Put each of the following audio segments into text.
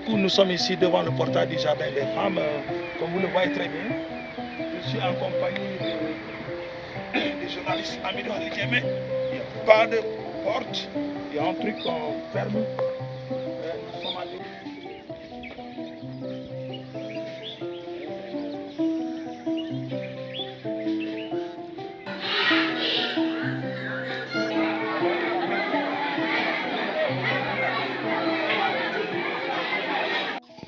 beaucoup. Nous sommes ici devant le portail du Jardin des Femmes, comme vous le voyez très bien. Je suis en compagnie des journalistes Amidou Alikeme. Il n'y a pas de porte, il y a un truc qu'on ferme. Nous sommes allés.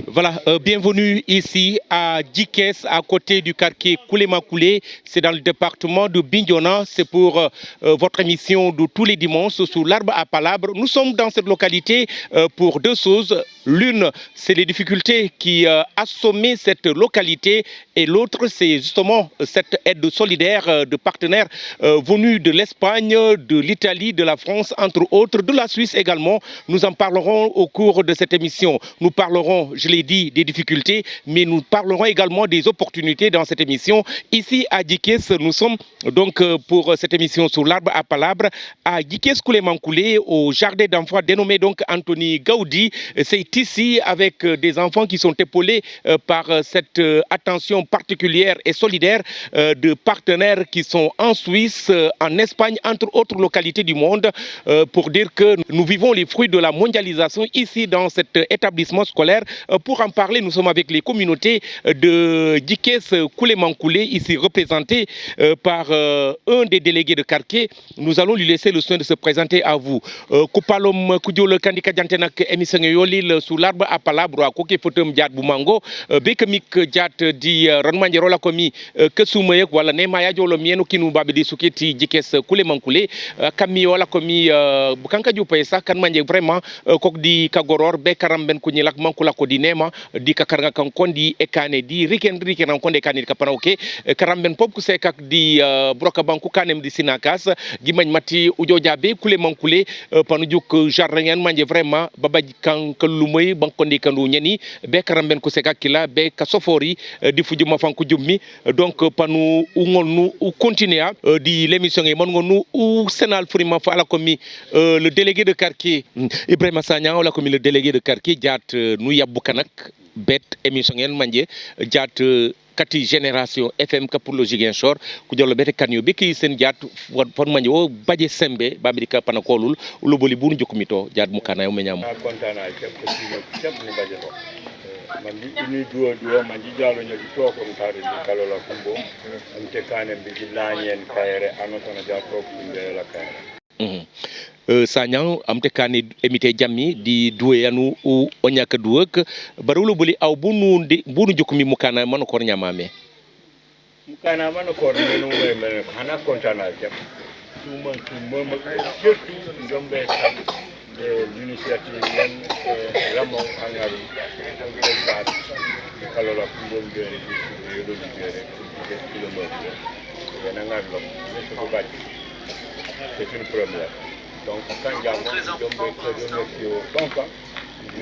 Voilà, bienvenue ici à Djikès, à côté du quartier Koulé-Makoulé. C'est dans le département de Bignona. C'est pour votre émission de tous les dimanches sous l'arbre à palabre. Nous sommes dans cette localité pour deux choses. L'une, c'est les difficultés qui assomment cette localité. Et l'autre, c'est justement cette aide solidaire de partenaires venus de l'Espagne, de l'Italie, de la France, entre autres, de la Suisse également. Nous en parlerons au cours de cette émission. Nous parlerons, je l'ai dit, des difficultés, mais nous parlerons également des opportunités dans cette émission. Ici à Djikès, nous sommes donc pour cette émission sur l'arbre à palabre à Djikès Koulé-Makoulé, au jardin d'enfants dénommé donc Anthony Gaudi. C'est ici avec des enfants qui sont épaulés par cette attention particulière et solidaire de partenaires qui sont en Suisse, en Espagne, entre autres localités du monde, pour dire que nous vivons les fruits de la mondialisation ici dans cet établissement scolaire. Pour en parler, nous sommes avec les communautés de Djikès Koulé-Makoulé, ici représentées par un des délégués de quartier. Nous allons lui laisser le soin de se présenter à vous. Koupalom Koudjol Kandika Djantenak émission Yolil sous l'arbre à palabre à Koké Fotum Diat Boumango, Bekemik Diat di Ranmanjero la komi Kesumeyek wala Nemaya Jolo Mieno Kinu Babidi Souketi Djikès Koulé-Makoulé, Kami wala komi Bukanka Djoupesa, Kanmanje vraiment Kok di Kagoror, Bekaramben Kunyelak Mankula Kodinema, di Kakaranga Kankondi Ekane, di Riken Ankonde Kane Kapanauke, Karamben Pop Kusekak di Brokabanku Kanem di Sinakas, Gimagne Mati Ujojabe Koulé-Makoulé, Panujuk Jarren Manje vraiment, Babaji Kankalumay, Bankondi Kandu Nyani, Bekaramben Kusekak Kila, Bekasofori, di Fujuma Fankujumi, donc Panu Ungonu ou continuer di l'émission et Mongonu ou Sénal Frima Fala Komi, le délégué de quartier, Ibrahima Sagnan, la commis le délégué de quartier, Diat Nouya Boukanak, Bet émission Manje, Diat Kati Génération FM pour le Ziguinchor, Koudjolo Bete Kanyo, Beki Sen Diat, Fon Manjo, Badje Sembe, Babika Panakolul, Uloboli Boun Jokumito, Diat Moukana, Omenyam. Man ni duo man jalo nyadi to ko mtare ni kalola kumbo amte kanem bi lanyen kayre anotona ja to kumbe la kayre Sagnan amte kane emite jammi di duwe yanu u onyaka duwek barulo boli aw bunu jukumi mukana man ko nyamame mukana man ko no me hana kontana jam suma surtout ngombe tan de l'initiative Ramon Angari alors la plus bonne c'est une première. Donc quand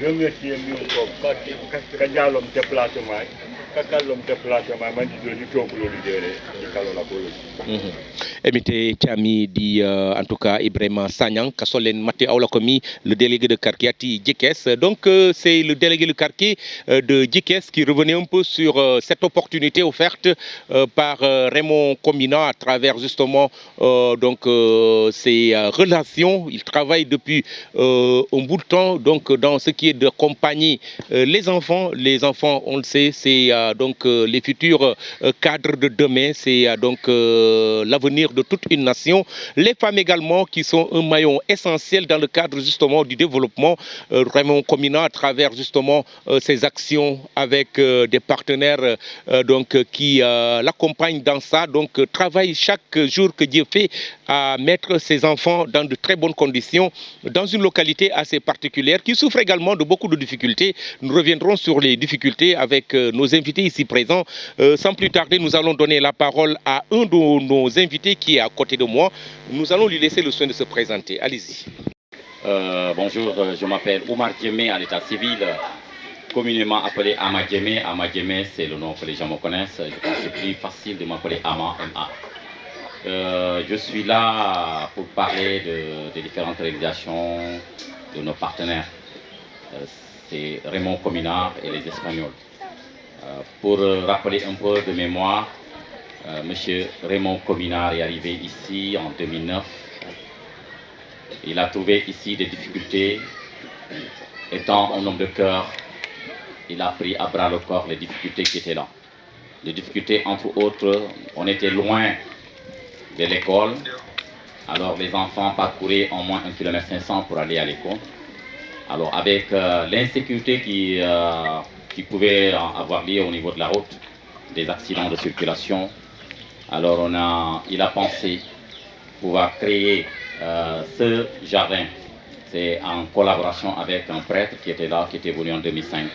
je remercie mieux quand j'allais déplacement Emite Chami di en tout cas Ibrahima Sagnan Kasolen Mate Aulakomi, le délégué de quartier Djikès. Donc c'est le délégué de quartier de Djikès qui revenait un peu sur cette opportunité offerte par Raymond Komina à travers justement donc ses relations. Il travaille depuis un bout de temps donc dans ce qui est de compagnie les enfants. Les enfants, on le sait, c'est donc les futurs cadres de demain, c'est donc l'avenir de toute une nation. Les femmes également qui sont un maillon essentiel dans le cadre justement du développement. Raymond Komina à travers justement ses actions avec des partenaires donc qui l'accompagnent dans ça, donc travaille chaque jour que Dieu fait à mettre ses enfants dans de très bonnes conditions dans une localité assez particulière qui souffre également de beaucoup de difficultés. Nous reviendrons sur les difficultés avec nos invités ici présents. Sans plus tarder, nous allons donner la parole à un de nos invités qui est à côté de moi. Nous allons lui laisser le soin de se présenter. Allez-y. Bonjour, je m'appelle Oumar Djemé à l'état civil, communément appelé Ama Djemé. Ama Djemé, c'est le nom que les gens me connaissent. Je pense que c'est plus facile de m'appeler Ama, M.A. Je suis là pour parler de différentes réalisations de nos partenaires. c'est Raymond Cominard et les Espagnols. Pour rappeler un peu de mémoire, Monsieur Raymond Cominard est arrivé ici en 2009. Il a trouvé ici des difficultés. Étant un homme de cœur, il a pris à bras le corps les difficultés qui étaient là. Les difficultés, entre autres, on était loin de l'école. Alors les enfants parcouraient en moins 1,5 km pour aller à l'école. Alors avec l'insécurité qui pouvait avoir lieu au niveau de la route, des accidents de circulation, alors il a pensé pouvoir créer ce jardin. C'est en collaboration avec un prêtre qui était là, qui était venu en 2005.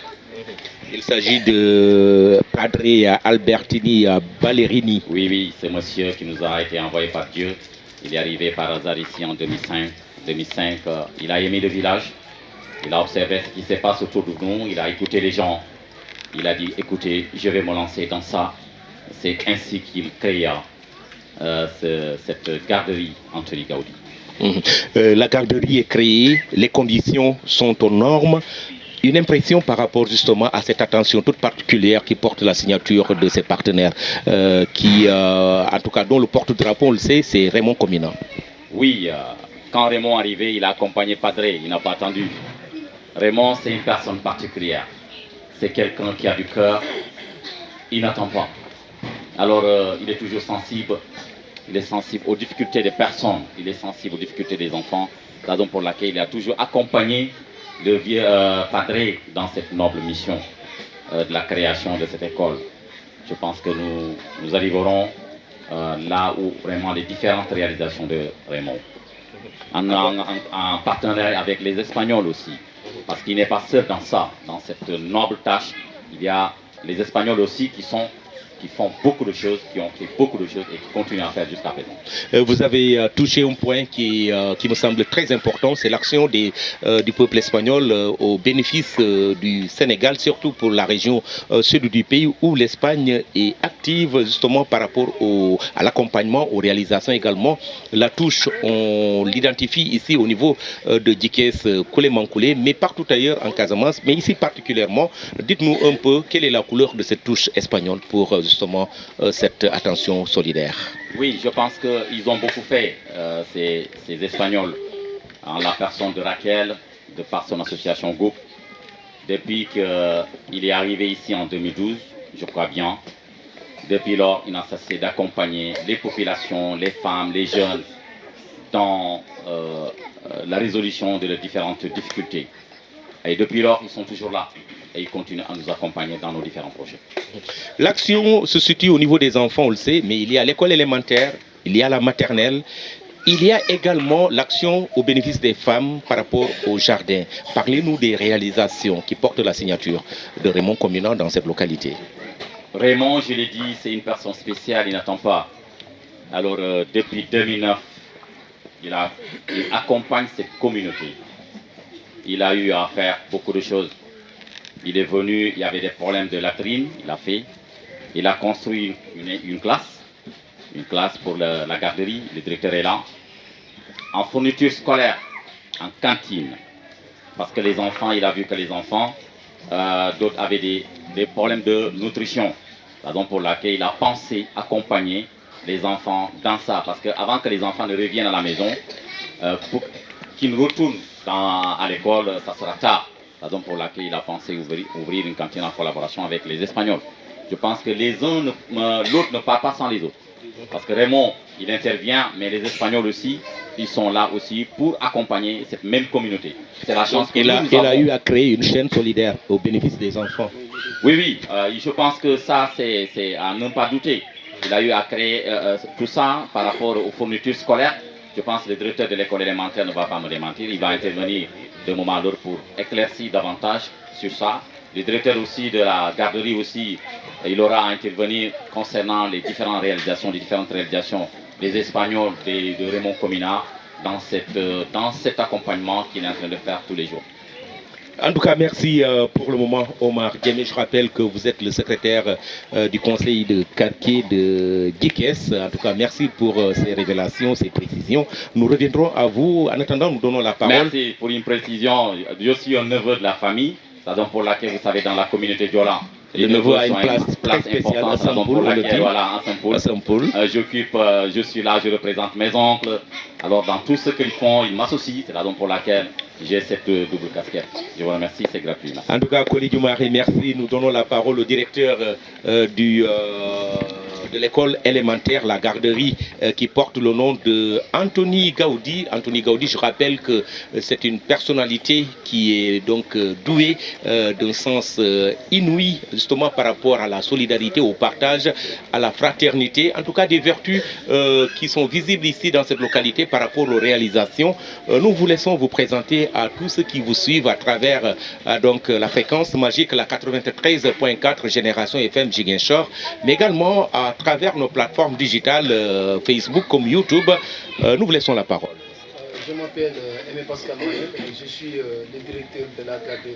Il s'agit de Padre Albertini Ballerini. Oui, oui, c'est monsieur qui nous a été envoyé par Dieu. Il est arrivé par hasard ici en 2005. Il a aimé le village. Il a observé ce qui se passe autour de nous. Il a écouté les gens. Il a dit, écoutez, je vais me lancer dans ça. C'est ainsi qu'il créa cette garderie Anthony Gaudi. La garderie est créée, les conditions sont aux normes. Une impression par rapport justement à cette attention toute particulière qui porte la signature de ses partenaires, en tout cas dont le porte-drapeau, on le sait, c'est Raymond Cominard. Oui, quand Raymond est arrivé, il a accompagné Padre, il n'a pas attendu. Raymond, c'est une personne particulière. C'est quelqu'un qui a du cœur, il n'attend pas. Alors, il est toujours sensible. Il est sensible aux difficultés des personnes, il est sensible aux difficultés des enfants, raison pour laquelle il a toujours accompagné le vieux Padre dans cette noble mission de la création de cette école. Je pense que nous arriverons là où vraiment les différentes réalisations de Raymond, en partenariat avec les Espagnols aussi, parce qu'il n'est pas seul dans ça, dans cette noble tâche. Il y a les Espagnols aussi qui font beaucoup de choses, qui ont fait beaucoup de choses et qui continuent à faire jusqu'à présent. Vous avez touché un point qui me semble très important, c'est l'action du peuple espagnol au bénéfice du Sénégal, surtout pour la région sud du pays où l'Espagne est active justement par rapport à l'accompagnement, aux réalisations également. La touche, on l'identifie ici au niveau de Djikès Koulémankoulé, mais partout ailleurs en Casamance, mais ici particulièrement. Dites-nous un peu quelle est la couleur de cette touche espagnole pour justement cette attention solidaire. Oui, je pense qu'ils ont beaucoup fait, ces Espagnols, en la personne de Raquel, de par son association GOUP. Depuis qu'il est arrivé ici en 2012, je crois bien, depuis lors, il n'a cessé d'accompagner les populations, les femmes, les jeunes, dans la résolution de leurs différentes difficultés. Et depuis lors, ils sont toujours là. Et ils continuent à nous accompagner dans nos différents projets. L'action se situe au niveau des enfants, on le sait, mais il y a l'école élémentaire, il y a la maternelle, il y a également l'action au bénéfice des femmes par rapport au jardin. Parlez-nous des réalisations qui portent la signature de Raymond Cominard dans cette localité. Raymond, je l'ai dit, c'est une personne spéciale, il n'attend pas. Alors, depuis 2009, il accompagne cette communauté. Il a eu à faire beaucoup de choses. Il est venu, il y avait des problèmes de latrine, il a fait. Il a construit une classe pour la garderie, le directeur est là. En fourniture scolaire, en cantine. Parce que les enfants, il a vu que les enfants, d'autres avaient des problèmes de nutrition. Raison pour laquelle il a pensé accompagner les enfants dans ça. Parce qu'avant que les enfants ne reviennent à la maison, pour qu'ils retournent à l'école, ça sera tard. Raison pour laquelle il a pensé ouvrir une cantine en collaboration avec les Espagnols. Je pense que l'autre ne part pas sans les autres. Parce que Raymond, il intervient, mais les Espagnols aussi, ils sont là aussi pour accompagner cette même communauté. C'est la chance qu'il a eu à créer une chaîne solidaire au bénéfice des enfants. Oui, je pense que ça, c'est à ne pas douter. Il a eu à créer tout ça par rapport aux fournitures scolaires. Je pense que le directeur de l'école élémentaire ne va pas me démentir. Il va intervenir de moment à l'autre pour éclaircir davantage sur ça. Le directeur aussi de la garderie aussi, il aura à intervenir concernant les différentes réalisations des Espagnols de Raymond Cominard dans cet accompagnement qu'il est en train de faire tous les jours. En tout cas, merci pour le moment, Omar Djemé. Je rappelle que vous êtes le secrétaire du conseil de quartier de Djikès. En tout cas, merci pour ces révélations, ces précisions. Nous reviendrons à vous. En attendant, nous donnons la parole. Merci pour une précision. Je suis un neveu de la famille. la raison pour laquelle, vous savez, dans la communauté Diola, le neveu a une place très spéciale à Saint-Paul, voilà, à Saint-Paul. Je suis là, je représente mes oncles. Alors, dans tout ce qu'ils font, ils m'associent. C'est la raison pour laquelle j'ai cette double casquette. Je vous remercie, c'est gratuit. Merci. En tout cas, Koli Dioumari, merci. Nous donnons la parole au directeur de l'école élémentaire, la garderie, qui porte le nom de Anthony Gaudi. Anthony Gaudi, je rappelle que c'est une personnalité qui est donc douée d'un sens inouï, justement par rapport à la solidarité, au partage, à la fraternité, en tout cas des vertus qui sont visibles ici dans cette localité par rapport aux réalisations. Nous vous laissons vous présenter à tous ceux qui vous suivent à travers donc la fréquence magique, la 93.4 Génération FM Ziguinchor, mais également à travers nos plateformes digitales Facebook comme YouTube. Nous vous laissons la parole. Je m'appelle Aimé Pascal Moyen et je suis le directeur de la garderie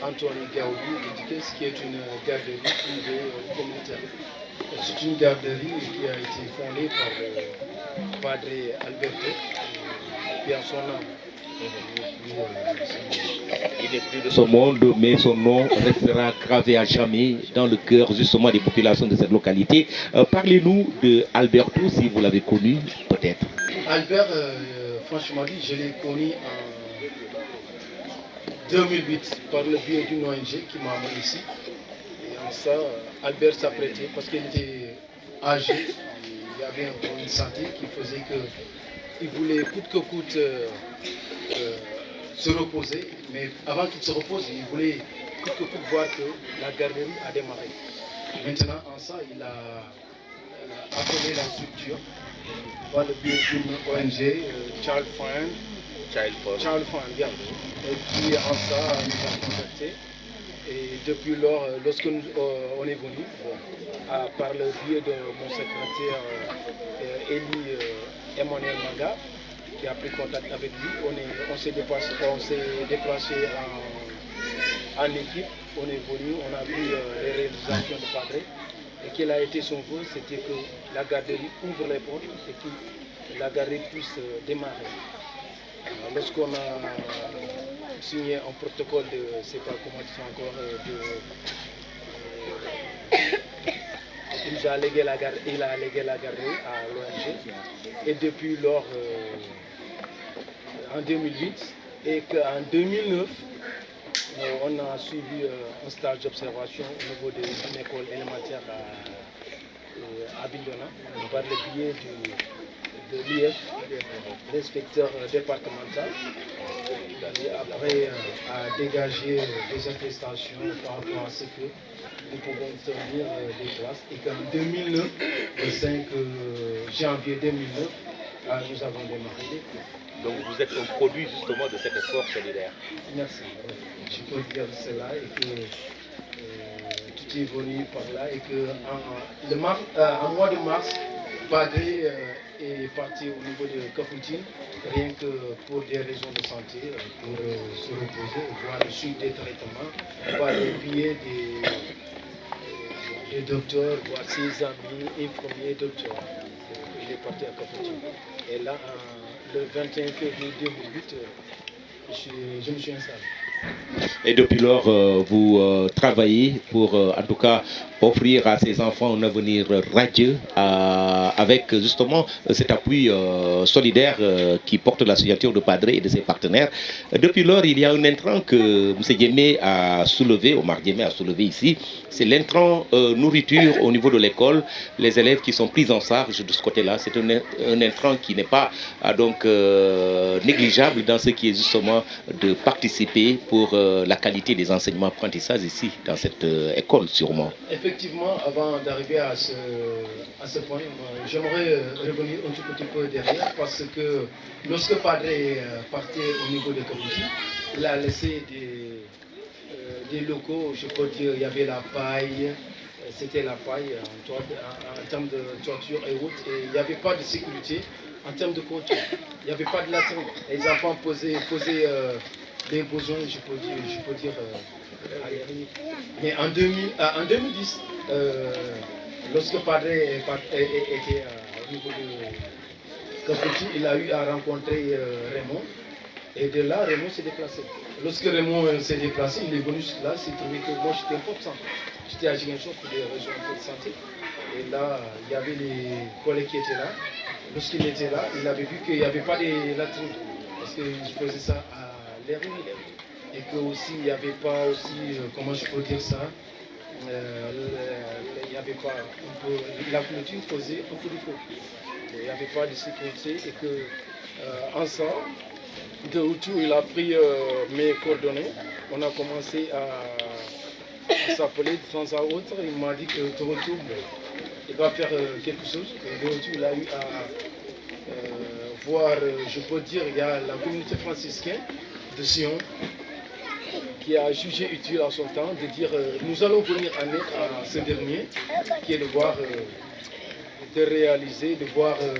Anthony Gaudi, qui est une garderie privée communautaire. C'est une garderie qui a été fondée par Padre Alberto, qui a son âme. Il n'est plus de ce monde, mais son nom restera gravé à jamais dans le cœur justement des populations de cette localité. Parlez-nous de Alberto, si vous l'avez connu, peut-être. Albert, franchement dit, je l'ai connu en 2008 par le biais d'une ONG qui m'a amené ici. Et en ça, Albert s'apprêtait parce qu'il était âgé, il avait une santé qui faisait qu'il voulait coûte que coûte se reposer, mais avant qu'il se repose, il voulait coûte que coûte voir que la garderie a démarré. Maintenant, en ça, il a appelé la structure par le biais d'une ONG, Child Fund, bien. Et puis en ça, il nous a contactés. Et depuis lors, lorsque on est venu, par le biais de mon secrétaire Elie Emmanuel Manga, qui a pris contact avec lui, on s'est déplacé en équipe, on est venu, on a vu les réalisations de Padre, et quel a été son vœu, c'était que la garderie ouvre les portes et que la garderie puisse démarrer. Lorsqu'on a signé un protocole de, je ne sais pas comment dire encore, il a légué la garderie à l'ONG, et depuis lors, en 2008, et qu'en 2009, on a suivi un stage d'observation au niveau d'une école élémentaire à Bindona, par le biais de l'IF, l'inspecteur départemental, après a dégagé des attestations par rapport à ce que nous pouvons tenir des classes, et qu'en 2009, le 5 janvier 2009, nous avons démarré les cours. Donc vous êtes un produit justement de cet effort solidaire. Merci. Je peux dire cela et que tout est venu par là et que en mois de mars, Padre est parti au niveau de Kafountine, rien que pour des raisons de santé, pour se reposer, voir le suite des traitements, par le biais des docteurs, voir ses amis, infirmiers, docteurs. Il est parti à Kafountine. Et là, le 21 février 2008, je me suis installé. Et depuis lors, vous travaillez pour, en tout cas, offrir à ces enfants un avenir radieux avec justement cet appui solidaire qui porte la signature de Padre et de ses partenaires. Depuis lors, il y a un intrant que M. Diémé a soulevé, Omar Diémé a soulevé ici, c'est l'intrant nourriture au niveau de l'école. Les élèves qui sont pris en charge de ce côté-là, c'est un intrant qui n'est pas donc négligeable dans ce qui est justement de participer pour la qualité des enseignements apprentissages ici, dans cette école sûrement. Effectivement, avant d'arriver à ce point, j'aimerais revenir un tout petit peu derrière parce que lorsque Padre est parti au niveau de Kabouti, il a laissé des locaux, je peux dire, il y avait la paille, c'était la paille en termes de toiture et autres, et il n'y avait pas de sécurité en termes de couture, il n'y avait pas de latrine. Les enfants posaient des besoins, je peux dire mais en 2010, lorsque Padre était au niveau de Kabouti, il a eu à rencontrer Raymond, Et de là, Raymond s'est déplacé. Lorsque Raymond s'est déplacé, il est venu là, il s'est trouvé que moi j'étais un peu absent. J'étais à Ziguinchor pour des raisons un peu de santé. Et là, il y avait les collègues qui étaient là. Lorsqu'il était là, il avait vu qu'il n'y avait pas de latrines. Parce qu'il faisait ça à l'air libre. Et qu'aussi, il n'y avait pas aussi, comment je peux dire ça, il n'y avait pas, la clôture faisait un peu de feu. Il n'y avait pas de sécurité et que, ensemble, de retour, il a pris mes coordonnées. On a commencé à s'appeler de temps à autre. Il m'a dit que de retour, il va faire quelque chose. Et de retour, il a eu à voir, je peux dire, il y a la communauté franciscaine de Sion qui a jugé utile à son temps de dire nous allons venir en aide à ce dernier, qui est de voir, de réaliser, de voir en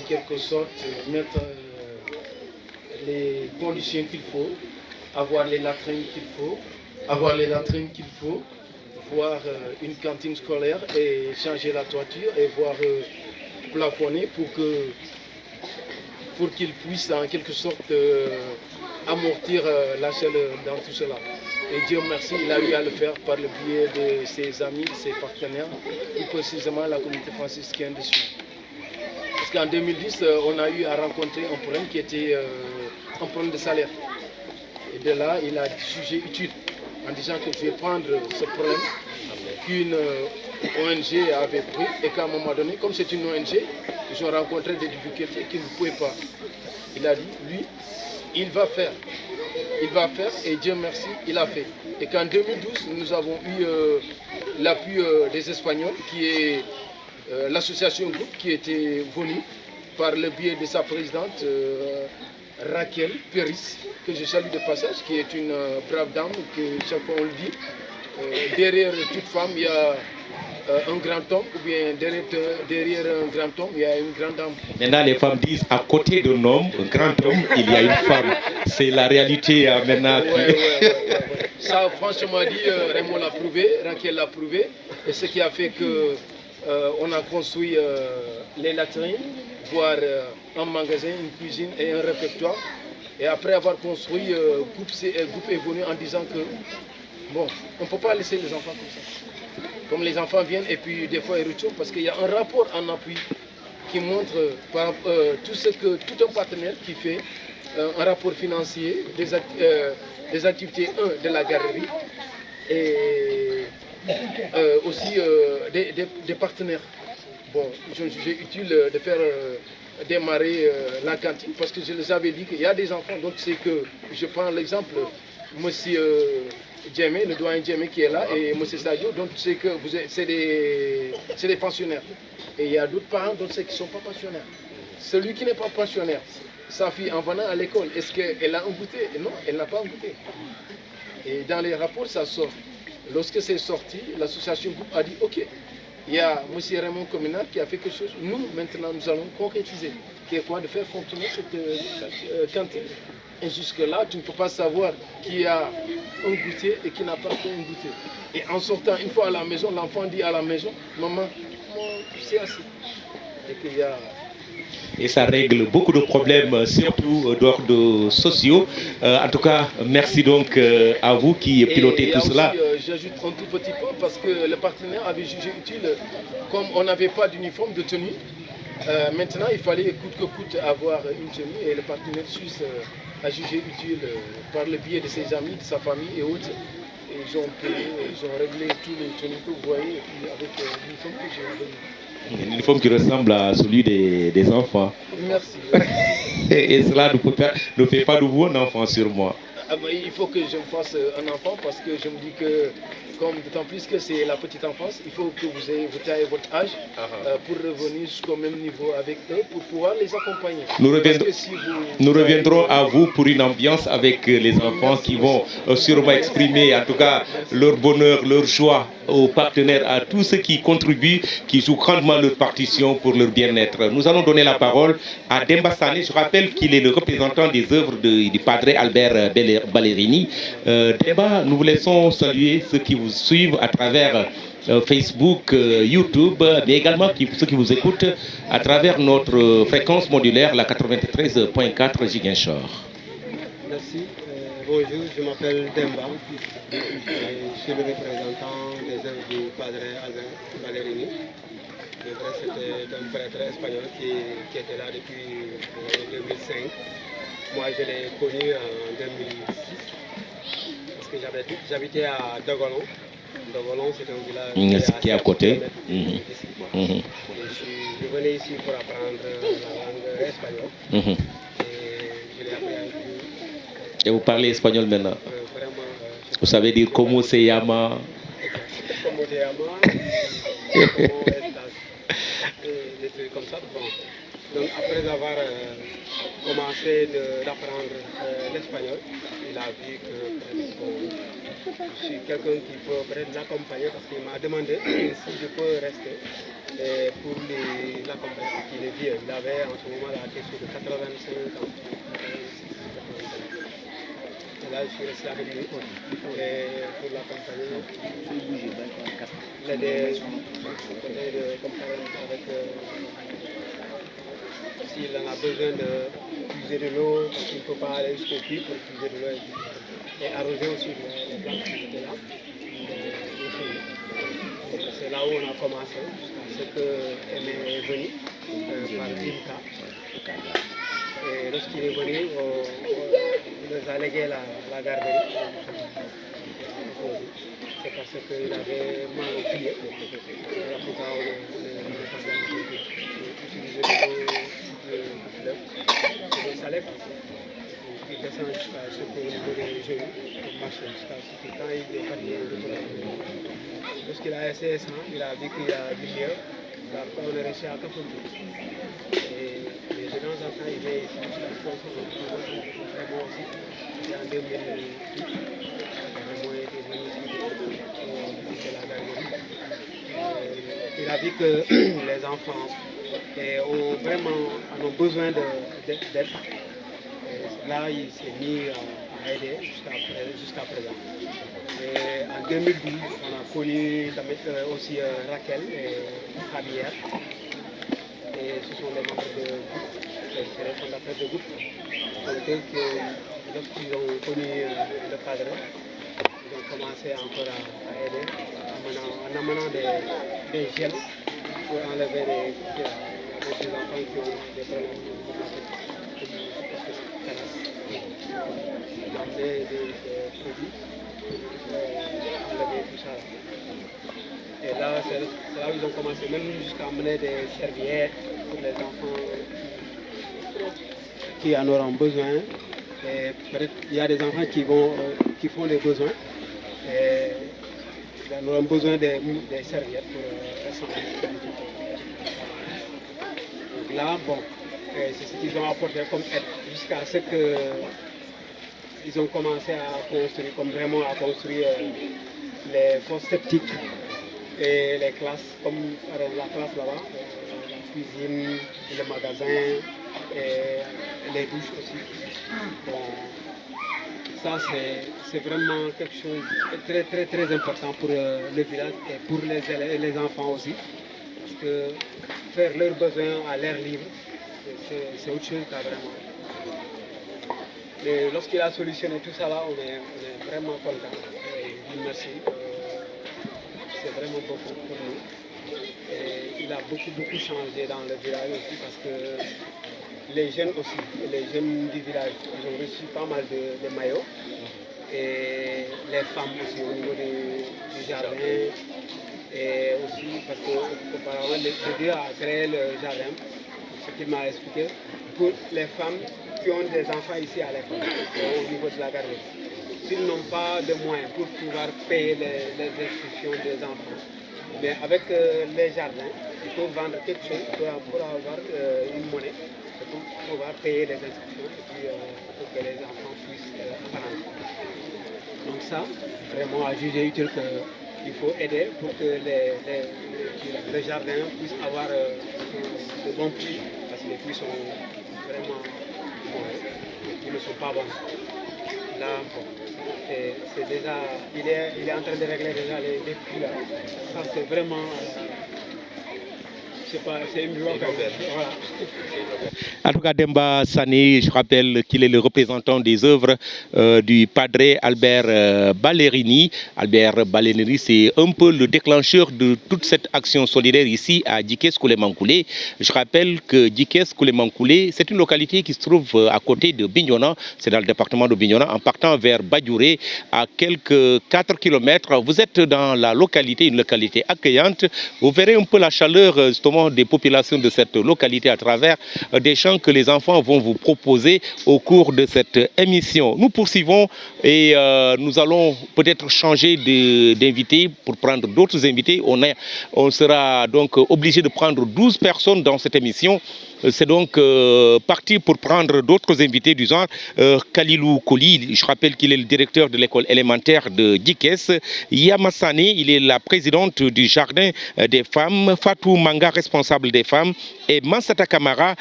quelque sorte mettre les conditions qu'il faut, avoir les latrines qu'il faut, voir une cantine scolaire et changer la toiture et voir plafonner pour qu'il puisse en quelque sorte amortir la chaleur dans tout cela. Et Dieu merci, il a eu à le faire par le biais de ses amis, ses partenaires, plus précisément la communauté franciscaine de Sion. Parce qu'en 2010, on a eu à rencontrer un problème qui était un problème de salaire. Et de là, il a jugé utile en disant que je vais prendre ce problème qu'une ONG avait pris et qu'à un moment donné, comme c'est une ONG, ils ont rencontré des difficultés qu'ils ne pouvaient pas. Il a dit, lui, il va faire et Dieu merci, il a fait. Et qu'en 2012, nous avons eu l'appui des Espagnols, qui est l'association groupe qui était venue par le biais de sa présidente Raquel Péris, que je salue de passage, qui est une brave dame, que chaque fois on le dit. Derrière toute femme, il y a un grand homme, ou bien derrière un grand homme, il y a une grande dame. Maintenant, les femmes disent à côté d'un homme, un grand homme, il y a une femme. C'est la réalité maintenant. Ouais. Ça, franchement dit, Raymond l'a prouvé, Raquel l'a prouvé, et ce qui a fait que on a construit les latrines, voire un magasin, une cuisine et un réfectoire. Et après avoir construit, groupe est venu en disant que bon, on ne peut pas laisser les enfants comme ça. Comme les enfants viennent et puis des fois ils retournent, parce qu'il y a un rapport en appui qui montre tout un partenaire qui fait un rapport financier des activités de la galerie et aussi des partenaires. Bon, je jugé utile de faire démarrer la cantine parce que je les avais dit qu'il y a des enfants, donc c'est que je prends l'exemple, monsieur Djemé, le doyen Djemé qui est là, et monsieur Sadio, donc c'est que c'est des pensionnaires. Et il y a d'autres parents, donc c'est qui ne sont pas pensionnaires. Celui qui n'est pas pensionnaire, sa fille en venant à l'école, est-ce qu'elle a un goûter? Non, elle n'a pas un goûter. Et dans les rapports, ça sort. Lorsque c'est sorti, l'association groupe a dit ok, il y a M. Raymond Communal qui a fait quelque chose. Nous, maintenant, nous allons concrétiser. Qui est quoi? De faire fonctionner cette cantine. Et jusque-là, tu ne peux pas savoir qui a un goûter et qui n'a pas fait un goûter. Et en sortant, une fois à la maison, l'enfant dit à la maison, maman, c'est assez. Et qu'il y a... Et ça règle beaucoup de problèmes, surtout d'ordre sociaux. En tout cas, merci donc à vous qui pilotez tout cela. J'ajoute un tout petit peu parce que le partenaire avait jugé utile, comme on n'avait pas d'uniforme de tenue, maintenant il fallait coûte que coûte avoir une tenue et le partenaire suisse a jugé utile par le biais de ses amis, de sa famille et autres. Et ils ont payé, ils ont réglé tous les tenues que vous voyez et puis avec l'uniforme que j'ai donné. Un uniforme qui ressemble à celui des enfants. Merci. Et cela ne fait pas de vous un enfant sur moi. Il faut que je me fasse un enfant parce que je me dis que, comme d'autant plus que c'est la petite enfance, il faut que vous ayez votre âge pour revenir jusqu'au même niveau avec eux, pour pouvoir les accompagner. Nous reviendrons à vous pour une ambiance avec les enfants qui vont sûrement exprimer en tout cas leur bonheur, leur joie aux partenaires, à tous ceux qui contribuent, qui jouent grandement leur partition pour leur bien-être. Nous allons donner la parole à Demba Sané. Je rappelle qu'il est le représentant des œuvres du Padre Albert Ballerini. Demba, nous vous laissons saluer ceux qui vous suivent à travers Facebook, YouTube, mais également ceux qui vous écoutent à travers notre fréquence modulaire, la 93.4 Ziguinchor. Merci. Bonjour, je m'appelle Demba. Je suis le représentant des œuvres du Padre Albert Ballerini. C'était un prêtre espagnol qui était là depuis 2005. Moi, je l'ai connu en 2006 parce que j'habitais à Dogolon. Dogolon, c'est un village qui est à côté. Je venais ici pour apprendre la langue espagnole. Et je l'ai appris avec lui. Et vous parlez espagnol maintenant? Vraiment. Vous savez dire comment se llama? Comment se llama? Comment estas? Des trucs comme ça. Bon. Donc après avoir commencé d'apprendre l'espagnol, il a vu que je suis quelqu'un qui peut l'accompagner parce qu'il m'a demandé si je peux rester pour l'accompagner parce qu'il est vieux. Il avait en ce moment la question de 85 ans. Et là, je suis resté avec lui pour l'accompagner. L'aider de comparer avec s'il en a besoin de puiser de l'eau, parce qu'il ne peut pas aller jusqu'au puits pour puiser de l'eau et arroser aussi les plantes qui étaient là. C'est là où on a commencé, jusqu'à ce qu'elle est venue par Inca. Et lorsqu'il est venu, on nous a légué la garderie. C'est parce qu'il avait mal au pied. La plupart on est pas bien utiliser de l'eau de salé. Il descend jusqu'à ce qu'au niveau des genoux, pour marcher jusqu'à ce que quand il est fatigué, lorsqu'il a essayé ça, il a vu qu'il y a du mieux. On est resté à Kafondi. Et de temps en temps, il vient ici, vraiment aussi. Et en 2008, vraiment été venu ici la galerie. Il a vu que les enfants ont besoin d'aide. Là, il s'est mis à aider jusqu'à présent. Et en 2012, on a connu aussi Raquel et Javier. Et ce sont les membres de groupe, c'est les fondateurs de groupe. Donc, lorsqu'ils ont connu le cadre, ils ont commencé encore à aider en amenant des gels pour enlever les enfants qui ont des problèmes de d'emmener des produits pour enlever tout ça. Et là, c'est là où ils ont commencé, même jusqu'à amener des serviettes pour les enfants qui en auront besoin. Et peut-être il y a des enfants qui font des besoins. Et ils auront besoin des serviettes pour ressembler. Donc là, bon, c'est ce qu'ils ont apporté comme aide jusqu'à ce que ils ont commencé à construire, comme vraiment à construire les fosses septiques et les classes, comme la classe là-bas, la cuisine, le magasin et les douches aussi. Bon, ça c'est vraiment quelque chose de très très très important pour le village et pour les enfants aussi. Parce que faire leurs besoins à l'air libre, c'est autre chose qu'à vraiment. Et lorsqu'il a solutionné tout ça là, on est vraiment content. Merci. C'est vraiment beaucoup pour nous. Et il a beaucoup changé dans le village aussi parce que les jeunes aussi, les jeunes du village, ils ont reçu pas mal de maillots. Et les femmes aussi au niveau du jardin. Et aussi parce qu'auparavant, le Dieu a créé le jardin, ce qu'il m'a expliqué, pour les femmes qui ont des enfants ici à l'école, au niveau de la garderie. S'ils n'ont pas de moyens pour pouvoir payer les inscriptions des enfants, mais avec les jardins, ils peuvent vendre quelque chose pour avoir une monnaie, pour pouvoir payer les inscriptions et puis pour que les enfants puissent apprendre. Donc ça, vraiment à juger utile qu'il faut aider pour que les jardins puissent avoir de bons prix, parce que les prix sont vraiment bons, ils ne sont pas bons. Là, bon, c'est déjà, il est en train de régler déjà les prix là. Ça, c'est vraiment, je sais pas, c'est une bloc. Voilà. En tout cas, Demba Sané, je rappelle qu'il est le représentant des œuvres du padre Albert Ballerini. Albert Ballerini, c'est un peu le déclencheur de toute cette action solidaire ici à Djikes Koulemankoulé. Je rappelle que Djikes Koulemankoulé, c'est une localité qui se trouve à côté de Bignona, c'est dans le département de Bignona, en partant vers Badjouré, à quelques 4 km. Vous êtes dans la localité, une localité accueillante. Vous verrez un peu la chaleur justement des populations de cette localité à travers des chants que les enfants vont vous proposer au cours de cette émission. Nous poursuivons et nous allons peut-être changer d'invité pour prendre d'autres invités. On sera donc obligé de prendre 12 personnes dans cette émission. C'est donc parti pour prendre d'autres invités du genre Kalilou Koli, je rappelle qu'il est le directeur de l'école élémentaire de Djikes. Yamassane, il est la présidente du jardin des femmes. Fatou Manga, responsable des femmes. Et Mansata Kamara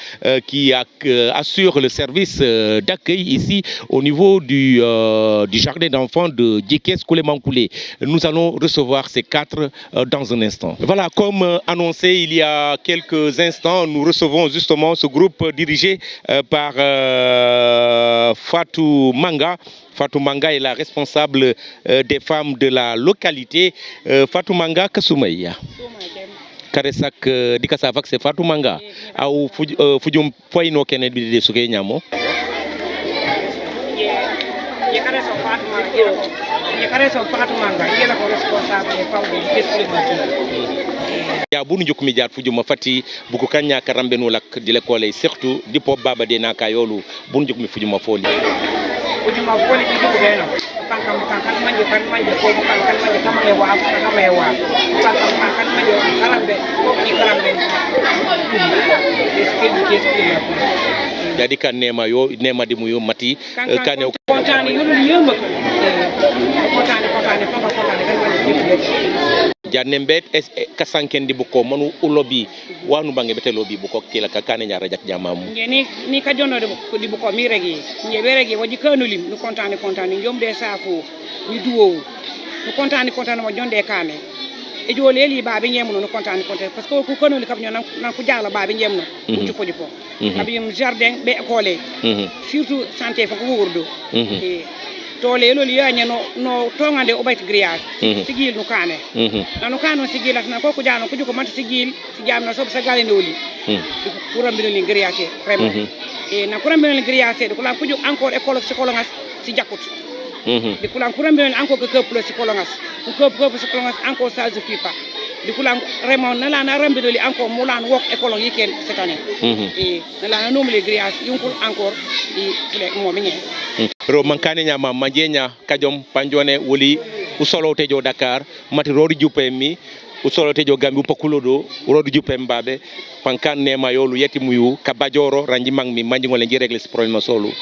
qui assure le service d'accueil ici au niveau du jardin d'enfants de Djikes Koulemankoulé. Nous allons recevoir ces 4 dans un instant. Voilà, comme annoncé il y a quelques instants, nous recevons justement ce groupe dirigé par Fatou Manga. Fatou Manga est la responsable des femmes de la localité. Fatou Manga Kasumaya. Karesak dikasavak c'est Fatou Manga. Au fujum poino kene de suke nyamo. Ya bunu jukumi jaar fujuma fati buku kanya karambe no lak dile ko lay surtout dipo baba de naka yolu bunu jukumi fujuma foli ki juku beno kan manje ko kan manje kama ewa kan manje karambe ko ki karambe jadi kan nema dimu yo mati kan kontani yulu yemba kontani fanga kontani kan manje Janembet kasanken di buko manu ulobi wanu bange bete lobi buko kila kakane nyara jak jamamu ni ka jono di buko mi regi nge beregi waji kanulim nu kontani jomde safo ni duwo nu kontani mo jonde kane e joleli baabe nyemno nu kontani parce que ku kanuli kab nan ku jala baabe nyemno ku ko jipo abim jardin be école surtout santé fa ko wurdo tole lolu yaanya no tongande o bayt grillage sigil no kane no kano sigil atna ko jano ko juko manta sigil si jamna so sa gale ndoli ko rambino ni grillage vraiment e na ko rambino ni grillage ko la ko juk encore école psychologue si jakut di ko la ko rambino encore que peuple psychologue ko psychologue encore ça je suis pas di ko la vraiment na la rambino li encore mulan wok école yiken cette année e na la no le grillage yunkul encore di fle mo mi ro mankane nyama majenya kajom panjone woli usolo tejo Dakar mati rodu jupe mi usolo tejo Gambi upakulodo rodu jupe mbabe pankan nema yolu yeti muyu kabajoro ranji mangmi manji ngole nji régler ce problème solo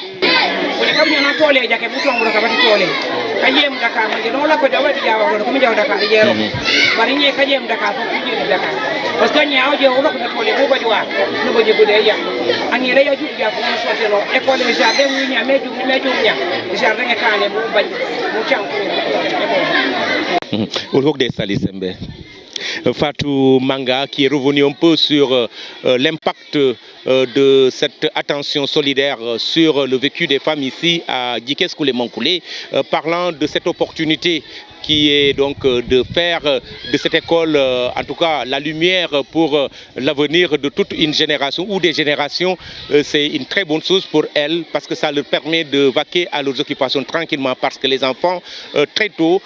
woni kam nyana tole jake butongo ka bati tole kajem Dakar manje no la ko jawati jawa ko mi jaw Dakar jero bari nyi kajem Dakar ko ji Dakar parce que nyaaw je o ko tole bu badi wa no boje bude ya ani re ya juuja ko so telo école jardin wi nya meju nya jardin e kane bu badi mu chanko o lok de sali sembe Fatou Manga qui est revenu un peu sur l'impact de cette attention solidaire sur le vécu des femmes ici à Djikes Koulemankoulé, parlant de cette opportunité qui est donc de faire de cette école, en tout cas, la lumière pour l'avenir de toute une génération ou des générations. C'est une très bonne chose pour elles parce que ça leur permet de vaquer à leurs occupations tranquillement parce que les enfants, très tôt,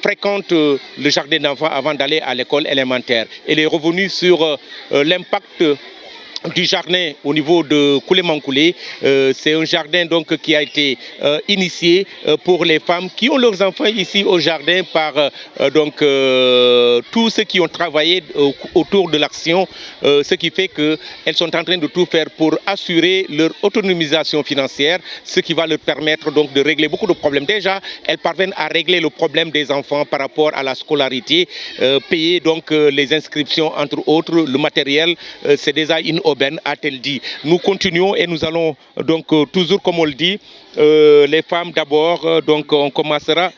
fréquentent le jardin d'enfants avant d'aller à l'école élémentaire. Elle est revenue sur l'impact du jardin au niveau de Koulemankoulé. C'est un jardin donc qui a été initié pour les femmes qui ont leurs enfants ici au jardin par tous ceux qui ont travaillé autour de l'action, ce qui fait qu'elles sont en train de tout faire pour assurer leur autonomisation financière, ce qui va leur permettre donc de régler beaucoup de problèmes. Déjà, elles parviennent à régler le problème des enfants par rapport à la scolarité, payer donc les inscriptions entre autres, le matériel, c'est déjà une aubaine, a-t-elle dit. Nous continuons et nous allons donc toujours, comme on le dit, les femmes d'abord, donc on commencera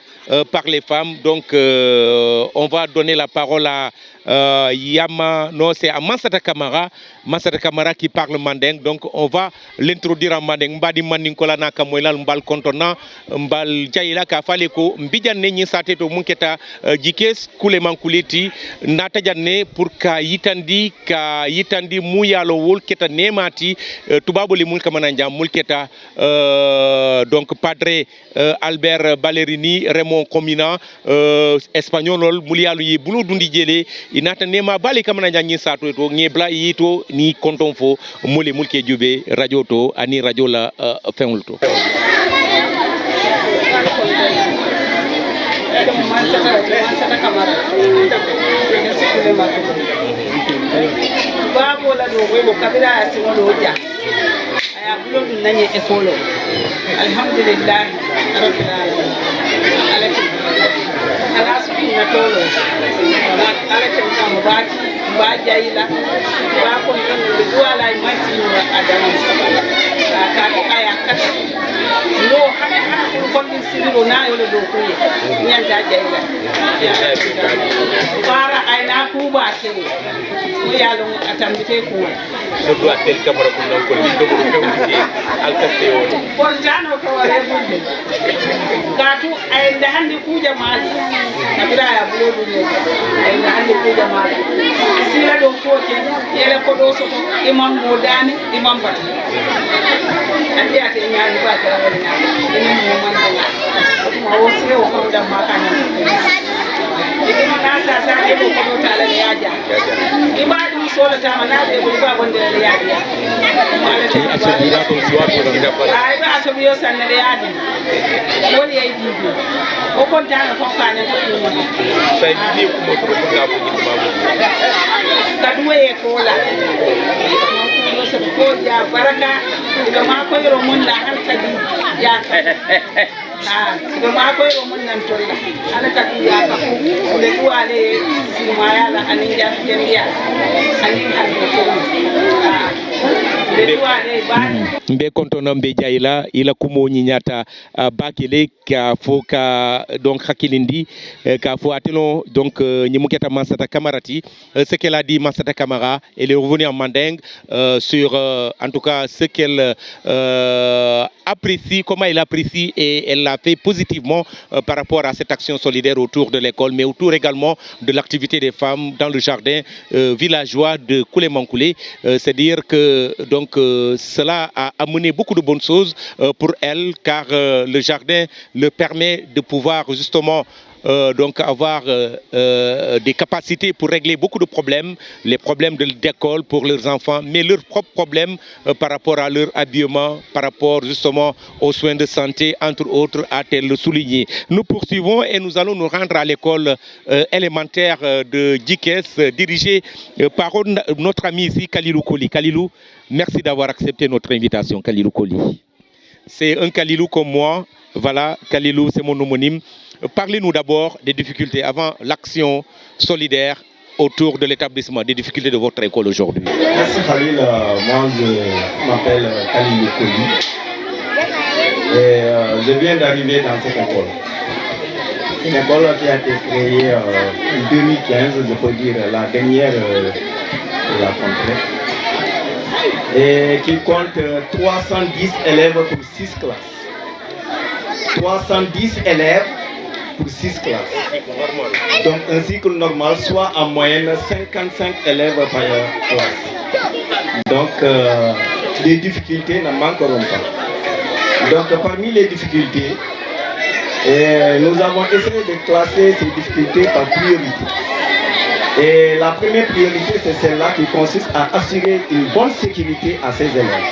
par les femmes. Donc on va donner la parole à c'est à Mansata Kamara qui parle manding. Donc on va l'introduire en manding. Mbadi mandinkola na kamoila mbal kontona mbal jaila ka faleko mbidjanne nyi sate to munketa jikes kule mankuleti nata janne pour ka yitandi muyalo wol keta nemati tubaboli mulka mananja mulketa donc padre Albert Ballerini Raymond Comina espagnol mulialu yi bulu dundi jele inata nema bali kamana nyanyi sato to ngebla yito ni konton fo mole mulke jube radio to ani radio la fenul to babo la do webo kabira asimo loja aya bulo dun nanye ekolo alhamdulillah rabbil alamin alati alasu na tolo alati mubaki mbajaila bako ndio duala imasi adana ka aya kata no ko min siriro na yo do kuye nyanda jaila fara aina kuba ke mo yalo atambite ko so do atel kamara ko non ko lindo ko fewti alkaseo kon jano ko wale bunde gatu ayda handi kuja mali kabira ya bulodu ne ayda handi kuja mali sira do ko ke yele ko do so imam modani imam batu andi ate nyaani ba ta wala ni mo man dala ma wosre o ko da makana ikima nasa sa e ko ko tala ne yaja ibadu solo ta manade ko ba gonde le yaja asubira ko siwa ko nda fara ay ba asubiyo sanne le yaji woni ay bibi o kon tana ko kanya ko ni sai bibi ko mo so ko ga ko ni ba ka duwe ko la ko so ko ja baraka ga ma ko yoro mun la hankali ya ga ma ko yoro mun nan tolla ala ka ya ka ko le duale simaya la anin ja kendia anin hande ko mbe kontona mbe jayla ila kumo nyinyata bakele ka foka donc hakilindi ka fo atelo donc nyimuketa Mansata Kamarati ce qu'elle a dit Mansata Kamara, elle est revenue en manding sur en tout cas ce qu'elle apprécie, comment elle apprécie et elle l'a fait positivement par rapport à cette action solidaire autour de l'école, mais autour également de l'activité des femmes dans le jardin villageois de Koulé-Mankoulé. C'est-à-dire que donc cela a amené beaucoup de bonnes choses pour elle, car le jardin le permet de pouvoir justement donc avoir des capacités pour régler beaucoup de problèmes, les problèmes d'école pour leurs enfants, mais leurs propres problèmes par rapport à leur habillement, par rapport justement aux soins de santé, entre autres, a-t-elle le souligné. Nous poursuivons et nous allons nous rendre à l'école élémentaire de Djikes, dirigée par notre ami ici, Kalilou Koli. Kalilou, merci d'avoir accepté notre invitation, Kalilou Koli. C'est un Kalilou comme moi, voilà, Kalilou, c'est mon homonyme. Parlez-nous d'abord des difficultés avant l'action solidaire autour de l'établissement, des difficultés de votre école aujourd'hui. Merci Khalil, moi je m'appelle Kalilou Koli et je viens d'arriver dans cette école. Une école qui a été créée en 2015, je peux dire la dernière de la contrée, et qui compte 310 élèves pour 6 classes. 310 élèves pour 6 classes. Donc un cycle normal, soit en moyenne 55 élèves par classe. Donc les difficultés ne manqueront pas. Donc parmi les difficultés, nous avons essayé de classer ces difficultés par priorité. Et la première priorité, c'est celle-là qui consiste à assurer une bonne sécurité à ces élèves.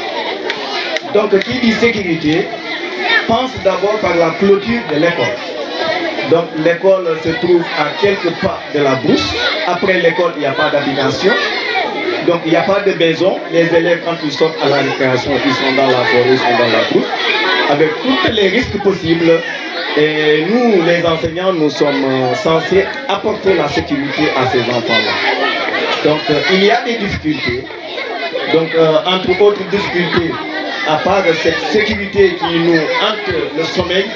Donc qui dit sécurité, pense d'abord par la clôture de l'école. Donc l'école se trouve à quelques pas de la brousse. Après l'école, il n'y a pas d'habitation. Donc il n'y a pas de maison. Les élèves, quand ils sortent à la récréation, ils sont dans la forêt, ils sont dans la brousse, avec tous les risques possibles. Et nous, les enseignants, nous sommes censés apporter la sécurité à ces enfants-là. Donc il y a des difficultés. Donc, entre autres difficultés, à part cette sécurité qui nous hante le sommeil,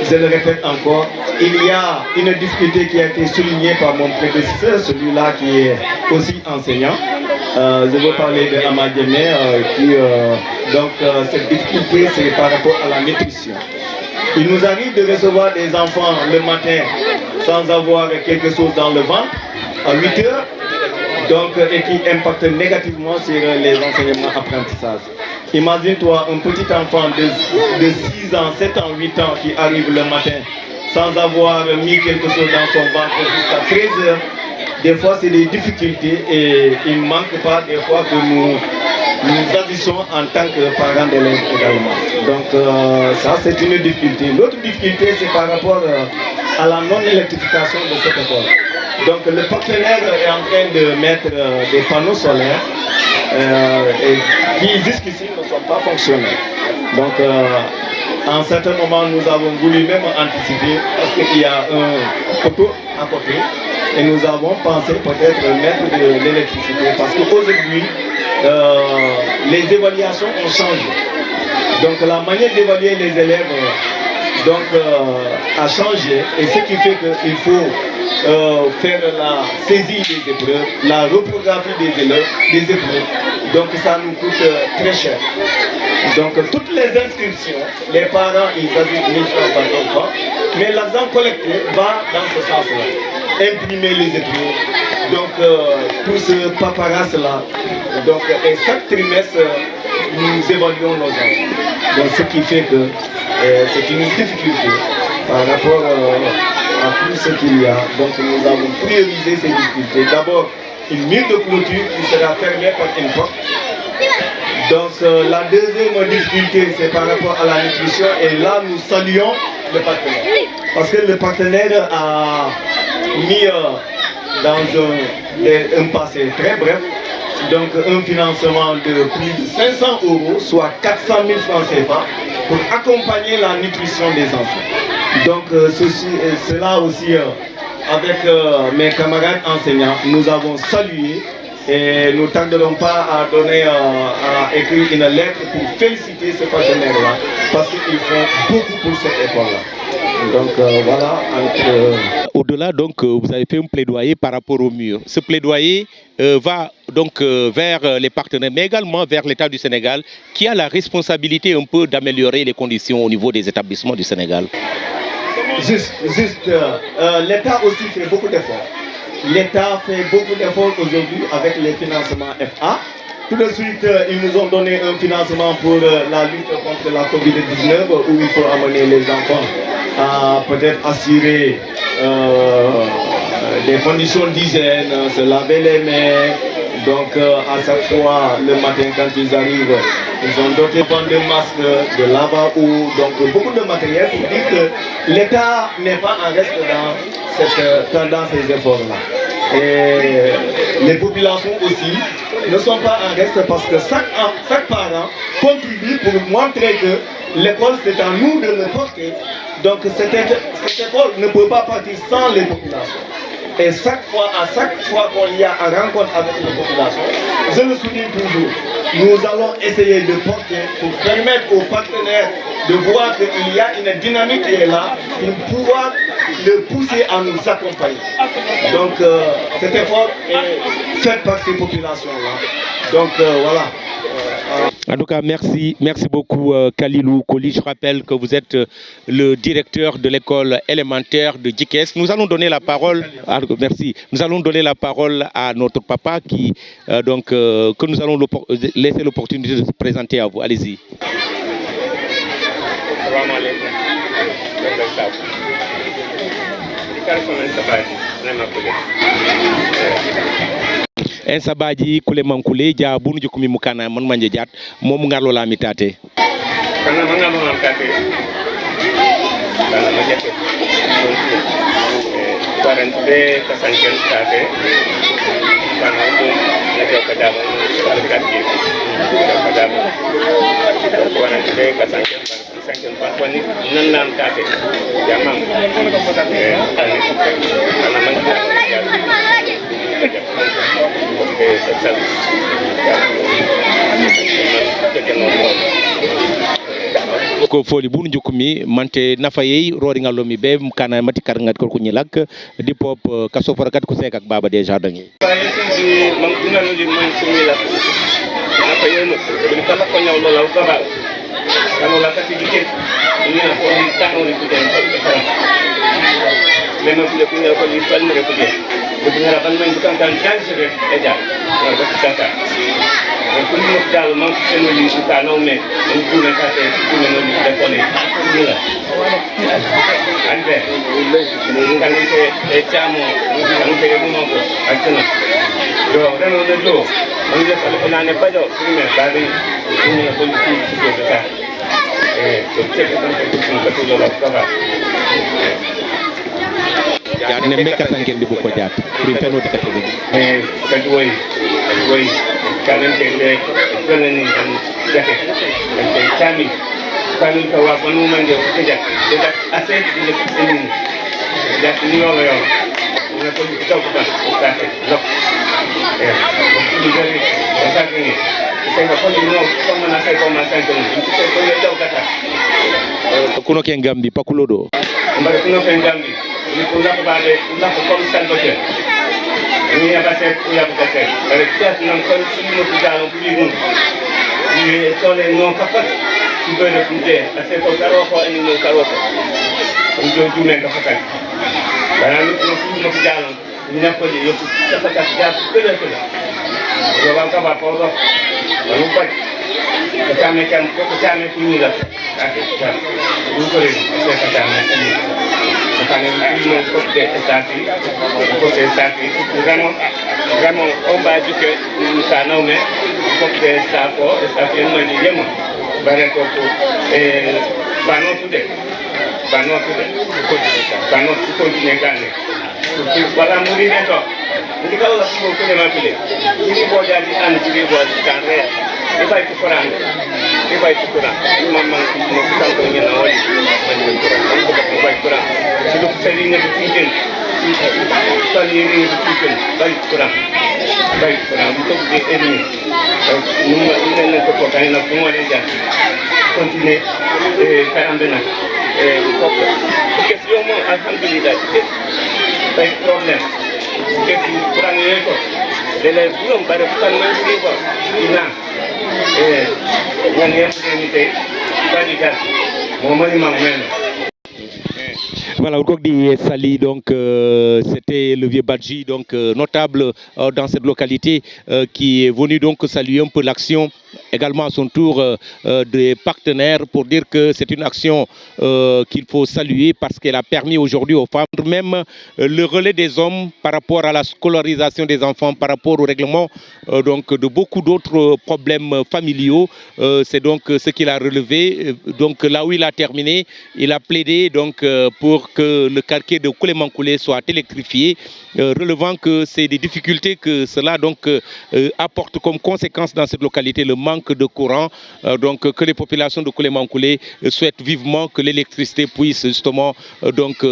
je le répète encore, il y a une difficulté qui a été soulignée par mon prédécesseur, celui-là qui est aussi enseignant. Je veux parler de Amadjemé, cette difficulté, c'est par rapport à la nutrition. Il nous arrive de recevoir des enfants le matin sans avoir quelque chose dans le ventre, à 8 heures, et qui impacte négativement sur les enseignements apprentissages. Imagine-toi un petit enfant de 6 ans, 7 ans, 8 ans qui arrive le matin sans avoir mis quelque chose dans son ventre jusqu'à 13 heures. Des fois, c'est des difficultés et il ne manque pas des fois que nous agissons en tant que parents d'élèves également. Donc ça, c'est une difficulté. L'autre difficulté, c'est par rapport à la non-électrification de cette école. Donc le partenaire est en train de mettre des panneaux solaires qui jusqu'ici ne sont pas fonctionnels. Donc à un certain moment, nous avons voulu même anticiper parce qu'il y a un poteau à côté et nous avons pensé peut-être mettre de l'électricité parce qu'aujourd'hui, les évaluations ont changé. Donc la manière d'évaluer les élèves a changé et ce qui fait qu'il faut faire la saisie des épreuves, la reprographie des épreuves. Donc ça nous coûte très cher. Donc toutes les inscriptions, les parents ils ajoutent 1000 francs par enfant, mais l'argent collecté va dans ce sens-là. Imprimer les épreuves, donc tout ce paparazzi-là. Donc et chaque trimestre, nous évaluons nos enfants. Donc ce qui fait que c'est une difficulté par rapport à tout ce qu'il y a. Donc nous avons priorisé ces difficultés. D'abord, une mur de clôture qui sera fermée par une porte. Donc la deuxième difficulté, c'est par rapport à la nutrition. Et là, nous saluons le partenaire. Parce que le partenaire a mis dans un passé très bref, donc un financement de plus de 500 €, soit 400 000 francs CFA, pour accompagner la nutrition des enfants. Donc cela aussi, avec mes camarades enseignants, nous avons salué et nous ne tarderons pas à écrire une lettre pour féliciter ce partenaire-là, parce qu'ils font beaucoup pour cette école-là. Donc voilà. Au-delà, donc, vous avez fait un plaidoyer par rapport au mur. Ce plaidoyer va donc vers les partenaires, mais également vers l'État du Sénégal, qui a la responsabilité un peu d'améliorer les conditions au niveau des établissements du Sénégal. Juste, l'État aussi fait beaucoup d'efforts. L'État fait beaucoup d'efforts aujourd'hui avec les financements FA. Tout de suite, ils nous ont donné un financement pour la lutte contre la Covid-19, où il faut amener les enfants à peut-être assurer des conditions d'hygiène, se laver les mains. Donc à chaque fois, le matin quand ils arrivent, ils ont doté de masques, de lavabo, donc beaucoup de matériel pour dire que l'État n'est pas en reste dans ces efforts-là. Et les populations aussi ne sont pas en reste parce que chaque parent contribue pour montrer que l'école c'est à nous de le porter. Donc cette école ne peut pas partir sans les populations. Et à chaque fois qu'on y a une rencontre avec les populations, je le souligne toujours, nous allons essayer de porter pour permettre aux partenaires de voir qu'il y a une dynamique qui est là pour pouvoir le pousser à nous accompagner. Donc cet effort est fait par ces populations-là. Donc voilà. En tout cas, merci beaucoup Kalilou Koli. Je rappelle que vous êtes le directeur de l'école élémentaire de Djikès. Nous allons donner la parole. Nous allons donner la parole à notre papa que nous allons laisser l'opportunité de se présenter à vous. Allez-y. En sabaji kule mankule ja bunu jukumi mukana man manje jat mom ngarlo la mitate kana manga mo tate kana majete quarante kasanken tate kana mo na ko kadama ala katti kadama quarante kasanken kasanken pa ko ni nan nan tate jamam kana manga service ko foli bunu jukumi mante nafayey rori ngalomi be kana mati kar ngat ko nyilak di pop kaso farakat ko sek ak baba déjà dangi baye ci man ngalo di man ko nyilak nafayey no bi kala ko nyaw lolaw baba kanu la kati di ket ni na ko ni tano ni ko den mais ma ko ni ko ni fal ni ko den ko ni ra ban man bukan kan kan se be eja ko tata ko ni mo dal man ko sen ni ko ta no me ni ko ne ka te ko ne ni da ko ni ni la ande ni kan ni te chamo ni kan te mo ko akena do reno de do ni de ko na ne pa do ni me ba ni ni ko ni ko de ta to te ko ko ko lo la ka ne meka sangen di buko jaat pri peno de katebe kan woy kanen te de kanen ni kan jaake kan te chami kanen ka wa panu manje ko jaak de dak ase di le ni jaak ni yo yo na ko di taw ko ta lo ni gari sa ni se ko ni no ko na sai ko ma sai ko ni se ko le taw kata kuno ke ngambi pakulodo mbare kuno ke ngambi ni ko la ko bade la ko comme ça ko ni ya passé ya ko passé bare tiat nan ko ni mo ko dalo bi ni ni tole no kapat ci beure funde assez ko karo ko ni no karo ko on do jume ka fatal bara ni ko mo ko dalo ni na ko ni yo ko fatal ja ko le ko yo ba ka ba ko do no pa ka tame kan ko tame ku ni la ka ka ni ko le ka tame ni kanen no côté stati côté stati vraiment on va dire que nous ça non mais côté stati no ni yema bare ko bano tude bano continue kane wala muri neto ndi ka la ko ko ma pile ni bo ja di an di bo kan re e bay ko rang e bay ko rang ni mamma mo ko ko ni na wali ko bay ko rang ci lu seri ne ci den ci ni ni ci den bay ko rang ko de eni ni ma ni ko ko tan na ko mo le ja continue ka ambena ko question mo alhamdulillah bay problème que kurang ko dele belum pada bukan mandiri kok ina yang ni te tadi kan mau men. Voilà, au dit Sali, donc c'était le vieux Badji, donc notable dans cette localité, qui est venu donc saluer un peu l'action, également à son tour des partenaires, pour dire que c'est une action qu'il faut saluer parce qu'elle a permis aujourd'hui aux femmes, même le relais des hommes par rapport à la scolarisation des enfants, par rapport au règlement donc de beaucoup d'autres problèmes familiaux. C'est donc ce qu'il a relevé. Donc là où il a terminé, il a plaidé donc pour que le quartier de Koulémankoulé soit électrifié, relevant que c'est des difficultés que cela donc apporte comme conséquence dans cette localité, le manque de courant, donc que les populations de Koulémankoulé souhaitent vivement que l'électricité puisse justement donc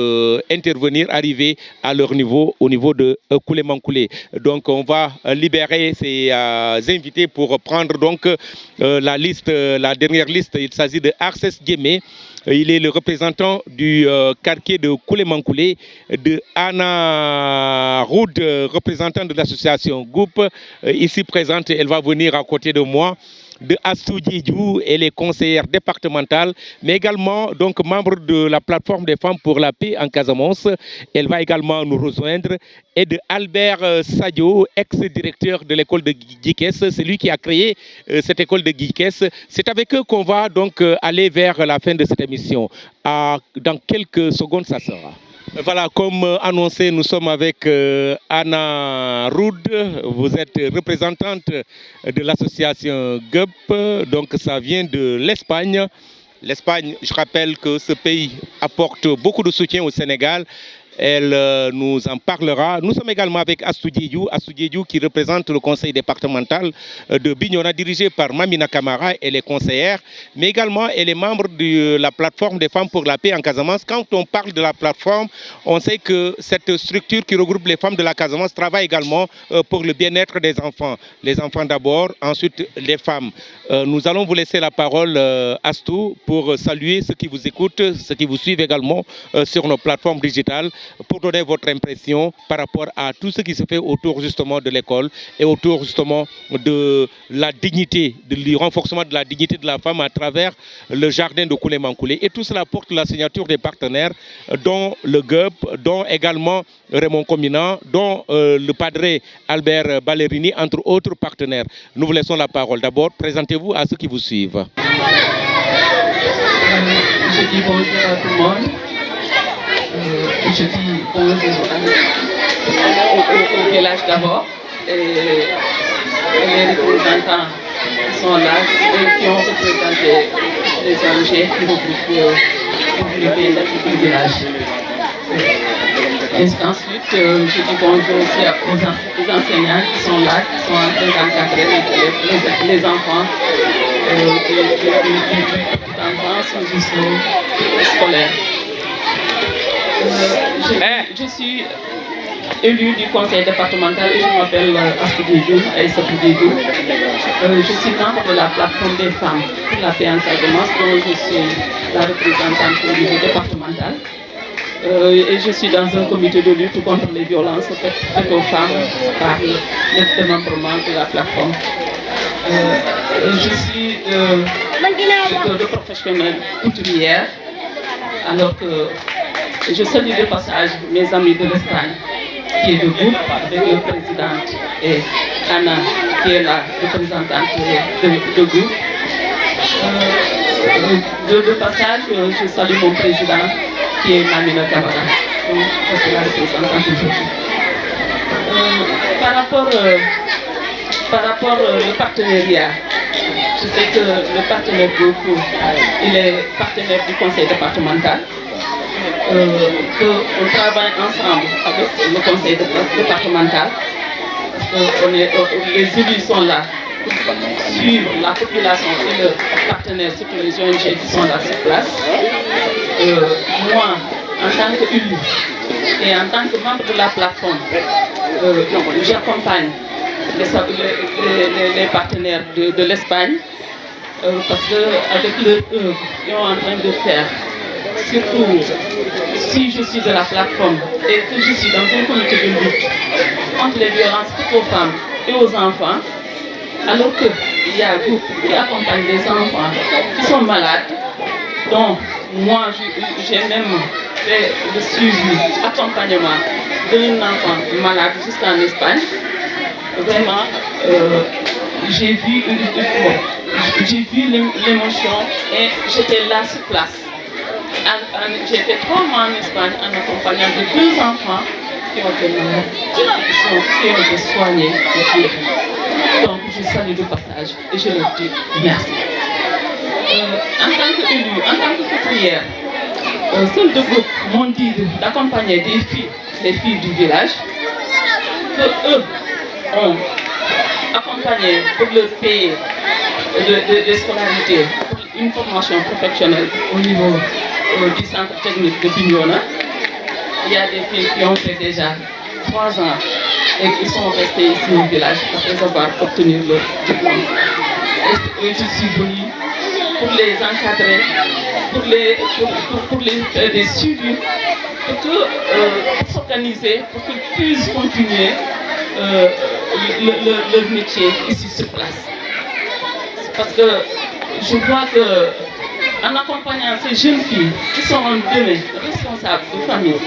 intervenir, arriver à leur niveau, au niveau de Koulémankoulé. Donc on va libérer ces invités pour prendre donc la liste, la dernière liste. Il s'agit de Arces Djemé. Il est le représentant du quartier de Koulémankoulé, de Anna Roud, représentant de l'association Goup, ici présente, elle va venir à côté de moi, de Astou Djidjou, elle est conseillère départementale, mais également donc membre de la plateforme des femmes pour la paix en Casamance. Elle va également nous rejoindre. Et de Albert Sadio, ex-directeur de l'école de Guikès, c'est lui qui a créé cette école de Guikès. C'est avec eux qu'on va donc aller vers la fin de cette émission. Dans quelques secondes, ça sera. Voilà, comme annoncé, nous sommes avec Anna Roud. Vous êtes représentante de l'association GUP, donc ça vient de l'Espagne. L'Espagne, je rappelle que ce pays apporte beaucoup de soutien au Sénégal. Elle nous en parlera. Nous sommes également avec Astou Diédiou qui représente le conseil départemental de Bignona, dirigé par Mamina Camara. Elle est conseillère, mais également elle est membre de la plateforme des femmes pour la paix en Casamance. Quand on parle de la plateforme, on sait que cette structure qui regroupe les femmes de la Casamance travaille également pour le bien-être des enfants. Les enfants d'abord, ensuite les femmes. Nous allons vous laisser la parole, Astou, pour saluer ceux qui vous écoutent, ceux qui vous suivent également sur nos plateformes digitales, pour donner votre impression par rapport à tout ce qui se fait autour justement de l'école et autour justement de la dignité, du renforcement de la dignité de la femme à travers le jardin de Koulé-Mankoulé. Et tout cela porte la signature des partenaires, dont le GUP, dont également Raymond Comina, dont le padre Albert Ballerini, entre autres partenaires. Nous vous laissons la parole. D'abord, présentez-vous à ceux qui vous suivent. Je dis bonjour à tout le monde. Je dis bonjour au village d'abord et les représentants qui sont là et qui ont représenté les ONG qui regroupent le village. Et ensuite, je dis bonjour aussi aux enseignants qui sont là, qui sont en train d'encadrer les enfants d'enfance jusqu'au scolaire. Je suis élue du conseil départemental et je m'appelle Astou Diédiou, Aïssa Diédiou. Je suis membre de la plateforme des femmes pour la paix en Casamance, dont je suis la représentante au niveau départemental. Et je suis dans un comité de lutte contre les violences faites aux femmes par les démembrements de la plateforme. Je suis de professionnelle couturière, alors que je salue de passage mes amis de l'Espagne qui est debout avec le président et Anna qui est la représentante de groupe. De passage, je salue mon président qui est Mamina Camara. Je suis la représentante aujourd'hui. Par rapport au partenariat, je sais que le partenaire groupe, il est partenaire du conseil départemental. Qu'on travaille ensemble avec le conseil départemental. Les élus sont là pour suivre la population et le partenaire, surtout les ONG qui sont là sur place. Moi, en tant qu'élu et en tant que membre de la plateforme, j'accompagne les partenaires de l'Espagne parce qu'avec leur œuvre, ils sont en train de faire. Surtout si je suis de la plateforme et que je suis dans un comité de lutte contre les violences faites aux femmes et aux enfants, alors qu'il y a un groupe qui accompagne des enfants qui sont malades, donc moi j'ai même fait le suivi, accompagnement d'un enfant malade jusqu'en Espagne. Vraiment, j'ai vu l'émotion et j'étais là sur place. J'ai fait 3 mois en Espagne en accompagnant de 2 enfants qui ont été malades, qui ont été soignés. Donc je salue de passage et je leur dis merci. En tant qu'élu, en tant que couturière, seuls 2 groupes m'ont dit d'accompagner les filles du village, que eux ont accompagné pour leur payer de scolarité, pour une formation professionnelle au niveau du centre technique de Bignona. Il y a des filles qui ont fait déjà 3 ans et qui sont restées ici au village après avoir obtenu leur diplôme. Et je suis venue pour les encadrer, pour les suivre, pour s'organiser, pour qu'ils puissent continuer leur métier ici sur place. Parce que je vois que en accompagnant ces jeunes filles qui sont demain responsables de famille,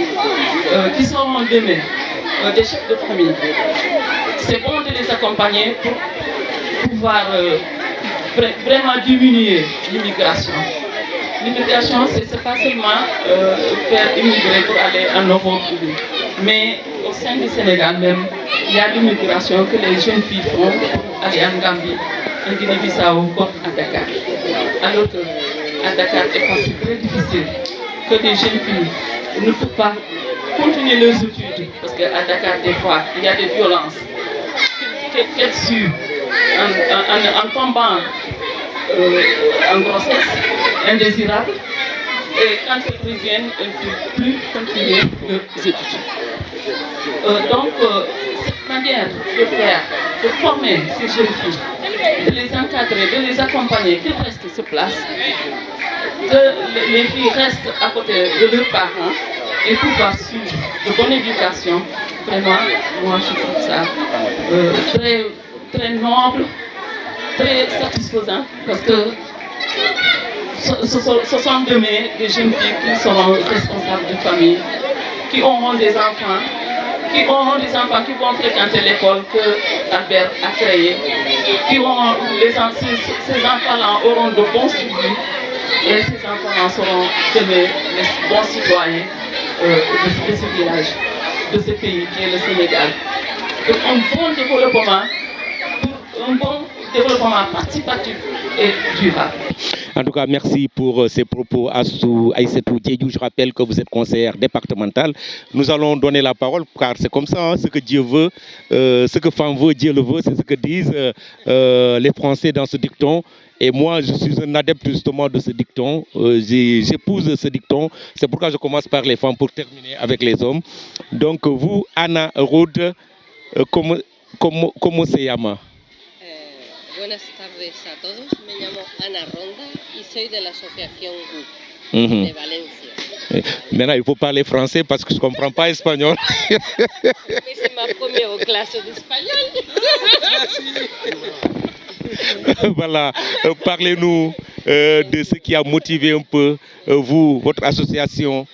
qui sont demain des chefs de famille, c'est bon de les accompagner pour pouvoir vraiment diminuer l'immigration. L'immigration, ce n'est pas seulement faire immigrer pour aller en Europe, mais au sein du Sénégal même, il y a l'immigration que les jeunes filles font pour aller en Gambie, en Guinée-Bissau ou à Dakar. Alors qu'à Dakar, c'est très difficile que les jeunes filles ne peuvent pas continuer leurs études, parce qu'à Dakar, des fois, il y a des violences, qu'elles suivent en tombant en grossesse indésirable, et quand elles reviennent, elles ne peuvent plus continuer leurs études. Donc, cette manière de faire, de former ces jeunes filles, de les encadrer, de les accompagner, qu'ils restent sur place, que les filles restent à côté de leurs parents et pouvoir suivre de bonne éducation, vraiment, moi je trouve ça très, très noble, très satisfaisant, parce que ce sont demain des jeunes filles qui seront responsables de famille, qui auront des enfants, qui vont fréquenter l'école que Albert a créée, ces enfants-là auront de bons suivis, et ces enfants-là seront demain les bons citoyens de ce village, de ce pays qui est le Sénégal. Donc un bon développement participatif et durable. En tout cas, merci pour ces propos Aïssatou Diédhiou. Je rappelle que vous êtes conseillère départementale. Nous allons donner la parole, car c'est comme ça, hein, ce que Dieu veut, ce que Femme veut, Dieu le veut, c'est ce que disent les Français dans ce dicton. Et moi, je suis un adepte justement de ce dicton. J'épouse ce dicton. C'est pourquoi je commence par les femmes pour terminer avec les hommes. Donc vous, Anna Rode, ¿cómo se llama? Buenas tardes a todos. Me llamo Ana Ronda y soy de la asociación GUP de Valencia. Maintenant, il faut parler français parce que je ne comprends pas espagnol. C'est ma première classe d'espagnol. Voilà, parlez-nous de ce qui a motivé un peu vous, votre association,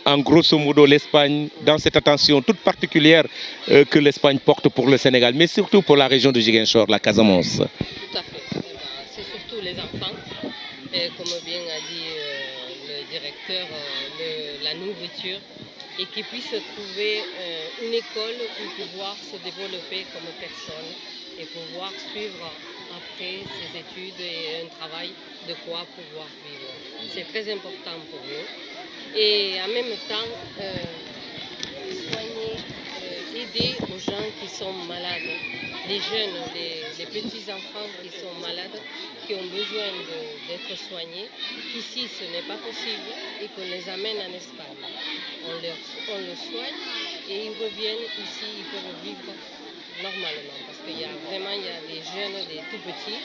en grosso modo l'Espagne, dans cette attention toute particulière que l'Espagne porte pour le Sénégal, mais surtout pour la région de Ziguinchor, la Casamance. Tout à fait. C'est surtout les enfants. Et comme bien a dit le directeur, la nourriture, et qu'ils puissent trouver une école pour pouvoir se développer comme personne et pouvoir suivre après ses études et un travail de quoi pouvoir vivre. C'est très important pour eux. Et en même temps, soigner, aider aux gens qui sont malades, les jeunes, les petits-enfants qui sont malades, qui ont besoin d'être soignés, qu'ici ce n'est pas possible et qu'on les amène en Espagne. On le soigne et ils reviennent ici, ils peuvent vivre normalement, parce qu'il y a des jeunes, des tout petits.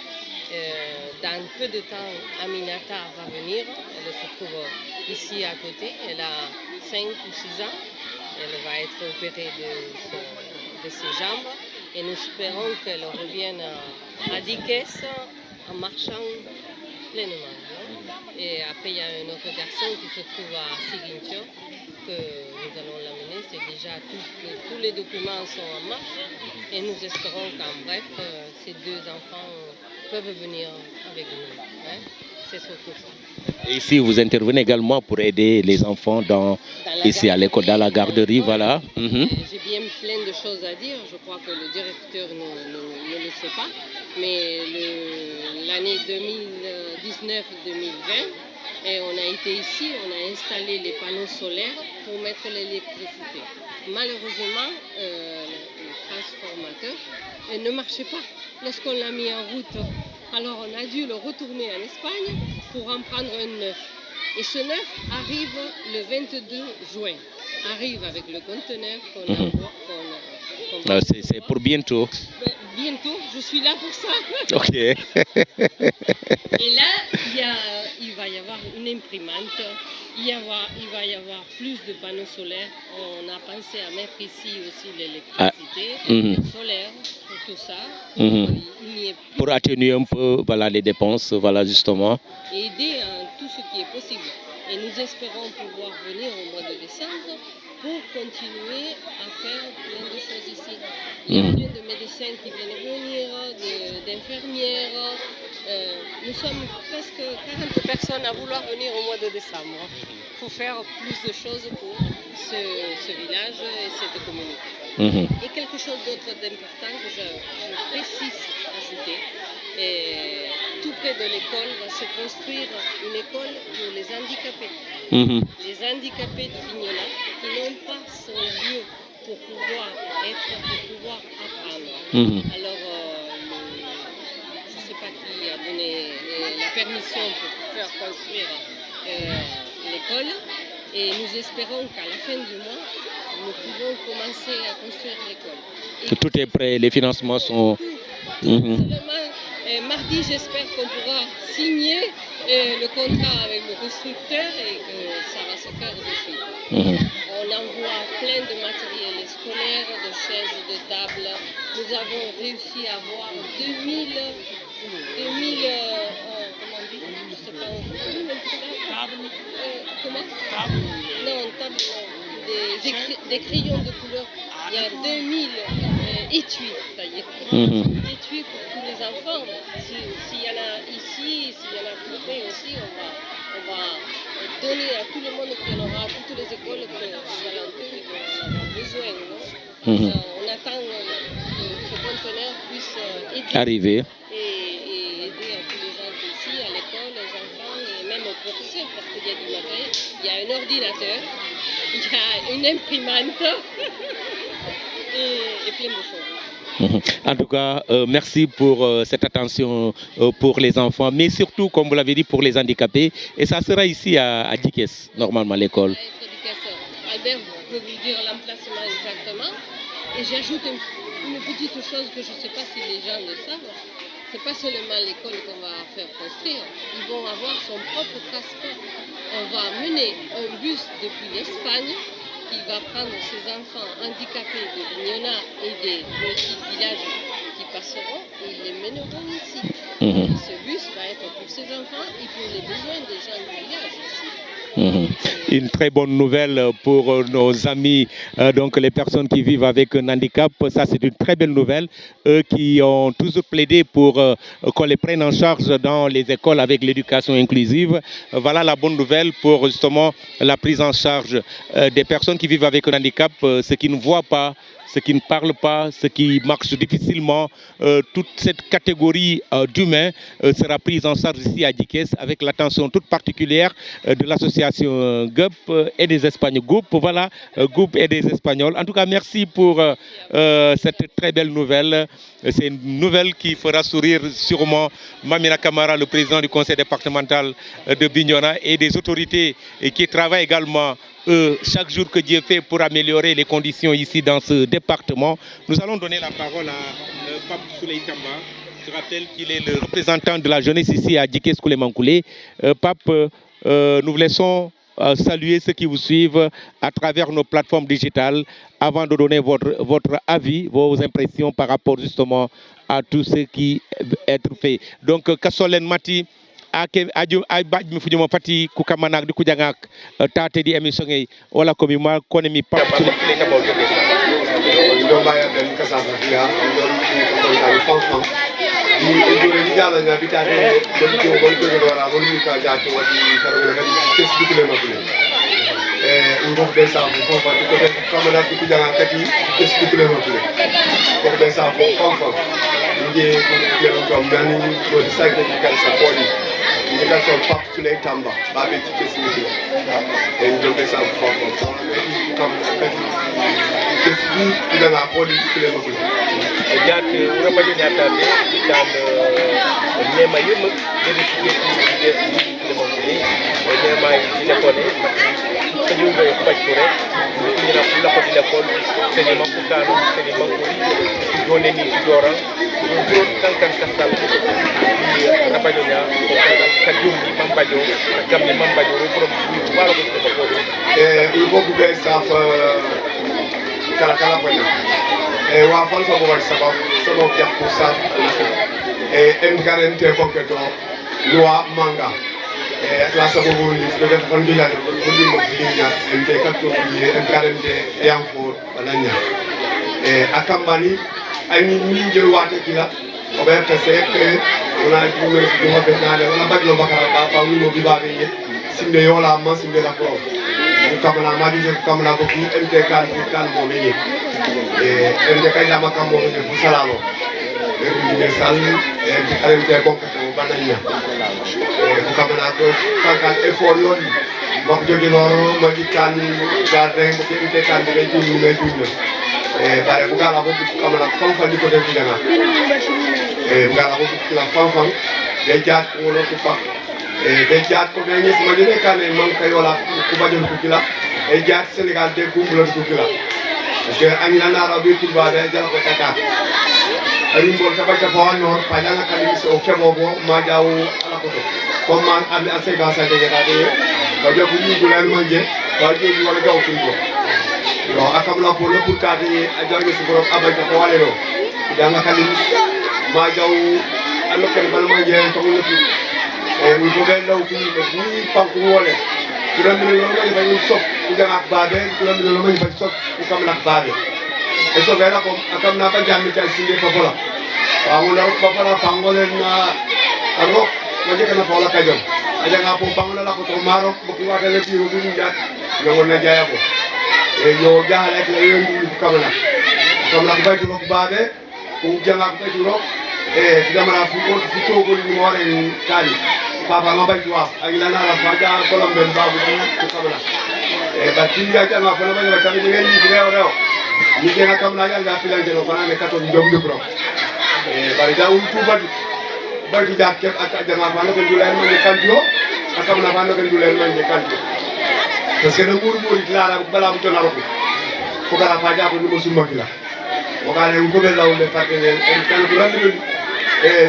Dans peu de temps, Aminata va venir, elle se trouve ici à côté, elle a 5 ou 6 ans, elle va être opérée de ses jambes et nous espérons qu'elle revienne à Diques en marchant pleinement. Et après, il y a un autre garçon qui se trouve à Ziguinchor, que nous allons l'amener. C'est déjà tous les documents sont en marche et nous espérons qu'en bref, ces 2 enfants peuvent venir avec nous. Hein? C'est surtout ça. Et ici, vous intervenez également pour aider les enfants ici à l'école, dans la garderie, voilà. J'ai bien plein de choses à dire. Je crois que le directeur ne le sait pas. Mais l'année 2019-2020, et on a été ici, on a installé les panneaux solaires pour mettre l'électricité. Malheureusement, le transformateur ne marchait pas lorsqu'on l'a mis en route. Alors on a dû le retourner en Espagne pour en prendre un neuf. Et ce neuf arrive le 22 juin. Arrive avec le conteneur qu'on envoie. C'est pour bientôt. Bientôt, je suis là pour ça. Ok. Et là, il va y avoir une imprimante, il va y avoir plus de panneaux solaires. On a pensé à mettre ici aussi l'électricité solaire, tout ça. Pour atténuer un peu les dépenses, voilà justement. Et aider tout ce qui est possible. Et nous espérons pouvoir venir au mois de décembre pour continuer à faire plein de choses ici. Il y a plein de médecins qui viennent venir, d'infirmières. Nous sommes presque 40 personnes à vouloir venir au mois de décembre pour faire plus de choses pour ce village et cette communauté. Et quelque chose d'autre d'important que je précise ajouter. tout près de l'école, va se construire une école pour les handicapés. Les handicapés de Bignona qui n'ont pas son lieu pour pouvoir apprendre. Alors, je ne sais pas qui a donné la permission pour faire construire l'école. Et nous espérons qu'à la fin du mois, nous pouvons commencer à construire l'école. Tout est prêt, les financements sont... Seulement, mardi, j'espère qu'on pourra signer le contrat avec le constructeur et que ça va se faire de suite. On envoie plein de matériel scolaire, de chaises, de tables. Nous avons réussi à avoir 2000 comment on dit, je sais pas, comment non, table non. Des crayons de couleur. Il y a 2000 étuis, ça y est. Étuis pour tous les enfants. S'il y en a ici, s'il y en a plus près aussi, on va donner à tout le monde qu'il y en aura, à toutes les écoles qui sont alentours et qui en ont besoin. On attend que ce conteneur puisse aider. Arriver. Et aider à tous les gens ici, à l'école, aux enfants et même aux professeurs, parce qu'il y a du matériel. Il y a un ordinateur, il y a une imprimante et plein de choses. En tout cas, merci pour cette attention pour les enfants, mais surtout, comme vous l'avez dit, pour les handicapés. Et ça sera ici à Dikes, normalement, l'école. Albert peut vous dire l'emplacement exactement. Et j'ajoute une petite chose que je ne sais pas si les gens le savent. Ce n'est pas seulement l'école qu'on va faire construire. Ils vont avoir son propre transport. On va mener un bus depuis l'Espagne qui va prendre ces enfants handicapés de Bignona et des petits villages qui passeront et ils les mèneront ici. Ce bus va être pour ces enfants et pour les besoins des gens du village ici. Une très bonne nouvelle pour nos amis, donc les personnes qui vivent avec un handicap. Ça, c'est une très belle nouvelle. Eux qui ont toujours plaidé pour qu'on les prenne en charge dans les écoles avec l'éducation inclusive. Voilà la bonne nouvelle pour justement la prise en charge des personnes qui vivent avec un handicap, ceux qui ne voient pas, ceux qui ne parlent pas, ceux qui marchent difficilement. Toute cette catégorie d'humains sera prise en charge ici à Dikes avec l'attention toute particulière de l'association GUP et des Espagnols. Voilà, GUP et des Espagnols. En tout cas, merci pour cette très belle nouvelle. C'est une nouvelle qui fera sourire sûrement Mamina Camara, le président du conseil départemental de Bignona, et des autorités qui travaillent également chaque jour que Dieu fait pour améliorer les conditions ici dans ce département. Nous allons donner la parole à Pape Souley Tamba. Je rappelle qu'il est le représentant de la jeunesse ici à Dikes Koulemankoulé. Pape, nous vous laissons saluer ceux qui vous suivent à travers nos plateformes digitales avant de donner votre avis, vos impressions par rapport justement à tout ce qui est fait. Donc, Kassolen Mati, ay baaj mi fuñuma fati ku kamanak di ku jangak tate di émission yi wala ko mi ma kone mi pap su ndo mbaya ben kasasa fiya ndo ko ta fonfon di ndo ni jala nga bitade dem ko wol ko wala wol mi ka jaatu wadi karo nga kes di ko le mabule ndo be sa fo fa ko te kamanak di ku jangak kati kes di ko le mabule ko be sa fonfon ndi ko ko ngani ko di sakte di kan sa poli ndi ka so Pape Souley Tamba ba be ci kes ni ndo be sa fonfon comme kesbi idanga poli kile mabul jaati wura baje jaatande dan nema yema dedi ci kile mabul nema dina ko ne ko ñu ngay faj ko rek ñu na la ko dina ko sene makku kanu sene makku jone ni ci doral ñu kan kasal ci rabajo nya ko ka jumbi mambajo gamni mambajo ro borom wala ko ko il faut que ben ça kala kala bonya wa fon so bo sabab jakku sa en garante konkreto loi manga la sababu ni de def fon bi la ko di mo linya en te katto ni en garante yam fo balanya akambani ani ni je wate kila o be pese ke ona juwe do be nale ona baglo bakara ba mu bi ba be simbe yola man simbe la ko kamana madi je kamana ko ki MT kan mo meni MT kay dama kam mo ne bu salalo Universal arente gonka ko bananya ko kamana ko kankan effort yon bok jogi loro ma di kan jardin ko te kan de jinu me jinu bare bu gala ko kamana fam fam di ko def ngana bu gala ko la fam fam de jaat ko lo ko fa de jaat ko be ñes ma dine kan man kay wala ko bajon ko kila e jaat Sénégal de gumbulo ko kila parce que ani na arabi turba de jara ko taka ari mbol ta bata fa no pa janga kan so kebo bo ma jaw ala ko ko man am ase ga sa de ga de ba jo bu ni gulen manje ba jo ni wala gaw ko yo akam la ko le pour ka de a jaw ni ko abaja ko wale no janga kan ma jaw ala ko bal manje to le fi e ni ko ben law fi ni pa ko wole kuram ni lo ma ba ni sof ku janga ba de kuram ni lo ma ba sof ku kam nak ba de eso vera ko akam na ba jammi ta sinde popola pamula popola pangole na arok maje kana pola kajon aja ngapo pangole la ko to maro ko wa tele bi ru ni jat yo na jaya ko e yo jaale ak yo ndu kamala kamala ko baytu ko baabe ko janga ko baytu ro e jamara fu ko fu to ko ni mo re kali papa ma baytu wa ak la na la faja ko lambe babu ko kamala e batti ya janga ko la ba ta ni ngi ni rew ni gena kam na yanga pilante no fana ne kato ndom de bro bari da un tubadi bari da ke ak jama fana ko dulay man kanjo akam na fana ko dulay man kanjo parce que no mur clara bala bu tona ko ko kala faja ko no summa kila o kala un ko be lawle partenaire en kan ko randu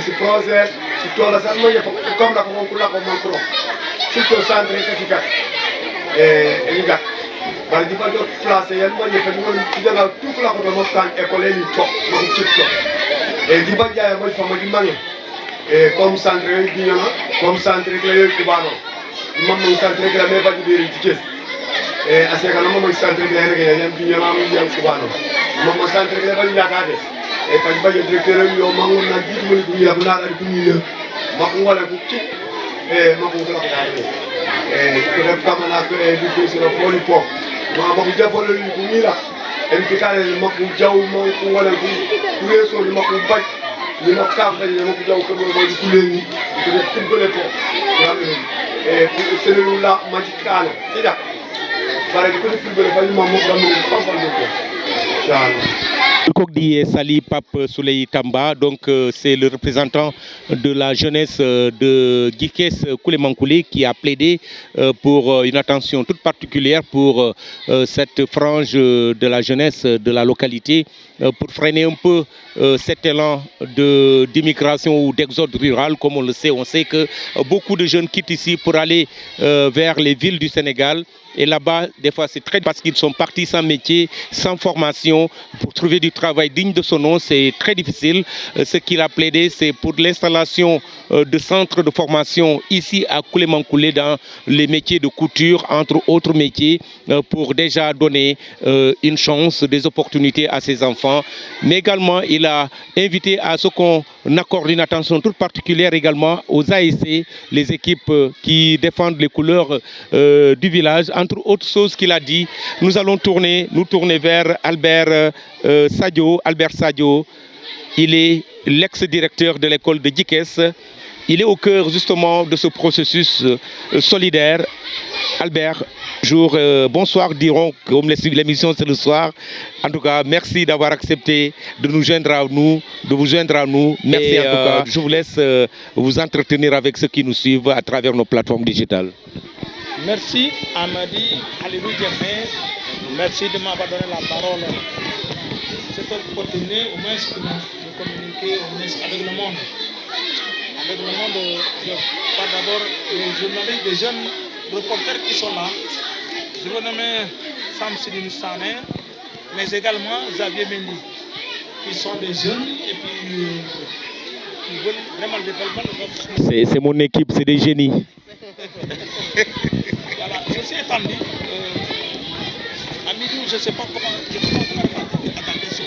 si process si tola san mo ko comme la ko la ko man pro si to centre efficace eliga bari di ba jot placé yan ma ñepp ñu ci jangal tout la ko do mo tan école ni tok mo ci tok e di ba jaay mo fa ma di mangé comme centre di ñona comme centre que la ko bano mam mo centre que la me ba di di ci kess ase ka mo mo centre que la rek ya di ñona mo di ko bano mam mo centre que la ba di yakate pa ba directeur yo mangu na di mo ni la na di ni le ma ko wala ko ci ma ko la ko daal ko def kamana ko di ko ci la foli pop ma ko jafalo ni ko mira en ki kale ma ko jaw ma ko wala ko reso ni ma ko baj ni ma ka fa ni ma ko jaw ko mo di ko leni ko def football ko ya ko cellular magical ida bare ko def football fa ni ma mo dam ni fa fa ko inshallah. Kokdi Sali Pape Souley Tamba, donc c'est le représentant de la jeunesse de Gikes Koulemankoulé qui a plaidé pour une attention toute particulière pour cette frange de la jeunesse de la localité pour freiner un peu cet élan d'immigration ou d'exode rural. Comme on le sait, on sait que beaucoup de jeunes quittent ici pour aller vers les villes du Sénégal. Et là-bas, des fois, c'est très parce qu'ils sont partis sans métier, sans formation. Pour trouver du travail digne de son nom, c'est très difficile. Ce qu'il a plaidé, c'est pour l'installation de centres de formation ici à Koulemankoulé dans les métiers de couture, entre autres métiers, pour déjà donner une chance, des opportunités à ses enfants. Mais également, il a invité à ce qu'on accorde une attention toute particulière également aux ASC, les équipes qui défendent les couleurs du village. Entre autres choses qu'il a dit, nous allons nous tourner vers Albert Sadio. Albert Sadio, il est l'ex-directeur de l'école de Gikes. Il est au cœur justement de ce processus solidaire. Albert, bonsoir, dirons comme l'émission c'est le soir. En tout cas, merci d'avoir accepté de nous joindre à nous, de vous joindre à nous. Merci en tout cas. Je vous laisse vous entretenir avec ceux qui nous suivent à travers nos plateformes digitales. Merci Amadi Alléluia. Merci de m'avoir donné la parole. Cette opportunité au moins de communiquer au moins avec le monde. Avec le monde, je parle d'abord des journalistes, des jeunes reporters qui sont là. Je veux nommer Sam Sidine Sané, mais également Xavier Mendy, qui sont des jeunes et puis qui veulent vraiment le développement de notre... C'est mon équipe, c'est des génies. Voilà, ceci étant dit, à midi, je ne sais pas comment attaquer ça.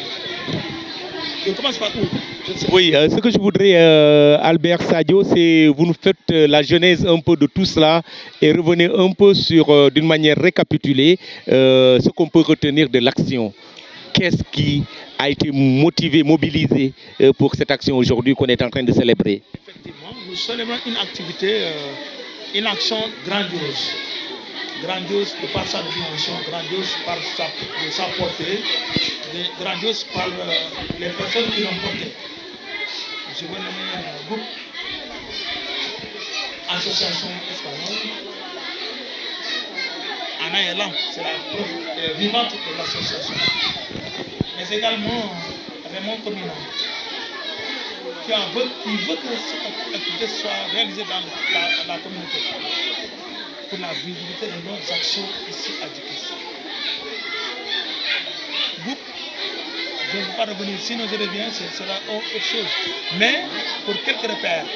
Je commence par où? Oui, ce que je voudrais, Albert Sadio, c'est vous nous faites la genèse un peu de tout cela et revenez un peu sur, d'une manière récapitulée, ce qu'on peut retenir de l'action. qu'est-ce qui a été motivé, mobilisé pour cette action aujourd'hui qu'on est en train de célébrer? Effectivement, nous célébrons une activité, une action grandiose. Grandiose par sa dimension, grandiose par sa portée, grandiose par les personnes qui l'ont portée. Je vais nommer un groupe, association espagnole. Anna est là, c'est la preuve vivante de l'association. Mais également Raymond Communal, qui veut que cette activité soit réalisée dans la communauté pour la visibilité de nos actions ici à Djikess. Groupe, je ne vais pas revenir, sinon je reviens, ce sera autre chose. Mais pour quelques repères,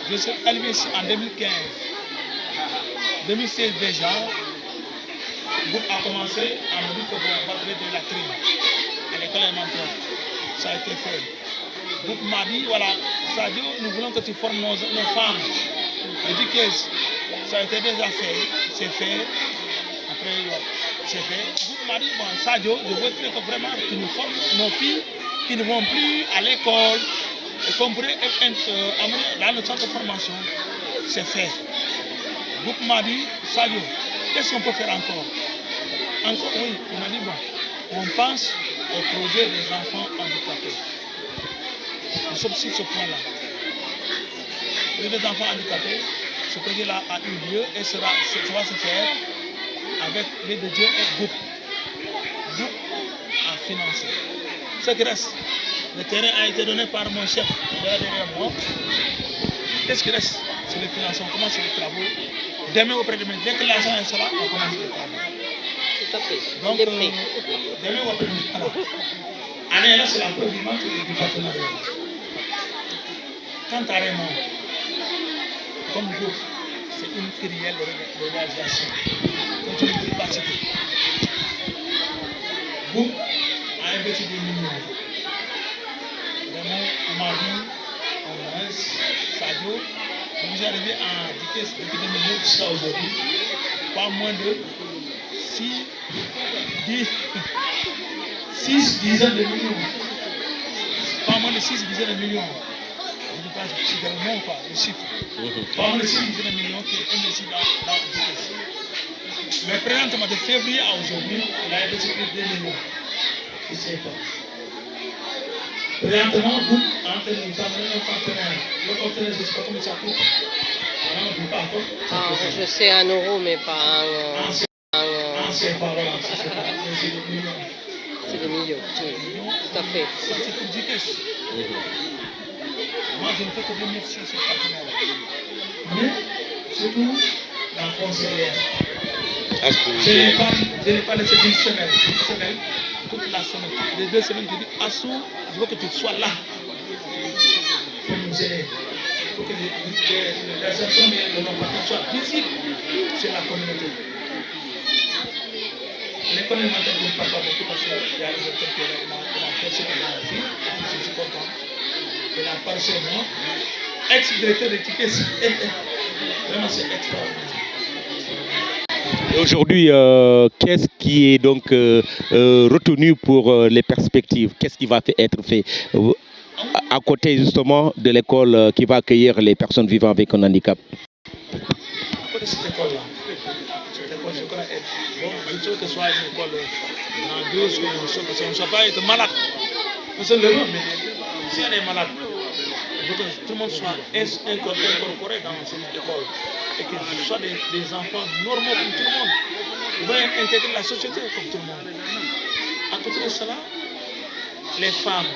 je suis arrivé ici en 2015. 2016 déjà, le groupe a commencé à me dire que on va trouver de la crime à l'école élémentaire. Ça a été fait. Le groupe m'a dit, voilà, Sadio, nous voulons que tu formes nos femmes. Je dis que ça a été déjà fait, c'est fait. Après, c'est fait. Le groupe m'a dit, bon, Sadio, je veux que vraiment tu nous formes nos filles qui ne vont plus à l'école et qu'on pourrait amener dans le centre de formation. C'est fait. Le groupe m'a dit, Sadio, qu'est-ce qu'on peut faire encore? Encore, oui, on m'a dit, bon, on pense au projet des enfants handicapés. Nous sommes sur ce point-là. Le projet des enfants handicapés, ce projet-là a eu lieu et ça va se faire avec l'aide de Dieu et groupe. Groupe à financer. Ce qui reste, le terrain a été donné par mon chef derrière moi. Qu'est-ce qui reste? C'est le financement. On commence les travaux. Demain auprès de demain, dès que l'argent est là, on commence les travaux. Tout à fait. Donc, demain auprès de demain. Alors, année là, c'est la preuve vivante du partenariat. Quant à Raymond, comme groupe, c'est une crielle de réalisation. Comme je ne peux pas citer. Groupe a investi des millions. Raymond m'a dit, au moins, Sadio, vous arrivez à Djikess depuis 2009 jusqu'à aujourd'hui, pas moins de 6 dizaines de millions. Pas moins de 6 dizaines de millions. Je ne sais pas si c'est le nom ou pas, le chiffre. Pas moins de 6 dizaines de millions qui est investi dans Djikess. Mais présentement, de février à aujourd'hui, il a investi plus de 2 millions. Je ne sais pas. Présentement, nous, entre nous, nous avons un partenaire. Le partenaire, je ne sais pas comment ça coûte. Je sais 1 euro, mais pas un. C'est des millions. Oui, tout à fait. Ça, c'est pour Djikess. Moi, je ne peux que remercier ce partenaire. Mais, surtout, la conseillère. Je n'ai pas laissé une semaine, toute la semaine, les 2 semaines, je dis, Assou, je veux que tu sois là pour nous aider. Pour que les actions de nos partenaires soient visibles sur la communauté. L'école élémentaire ne parle pas beaucoup parce qu'il y a des docteurs qui ont fait ce qu'il a dit, je suis content. Il a parlé sur moi, ex-directeur de Djikess. Vraiment, c'est extraordinaire. Aujourd'hui, qu'est-ce qui est donc retenu pour les perspectives? Qu'est-ce qui va être fait à côté justement de l'école qui va accueillir les personnes vivant avec un handicap? À côté de cette école-là, je crois être bon, je veux que ce soit une école grandiose, qu'on ne soit pas être malade. Parce que le mais si on est malade, il faut que tout le monde soit incorporé dans cette école et que ce soit des enfants normaux comme tout le monde. Ils vont intégrer la société comme tout le monde. À côté de cela, les femmes,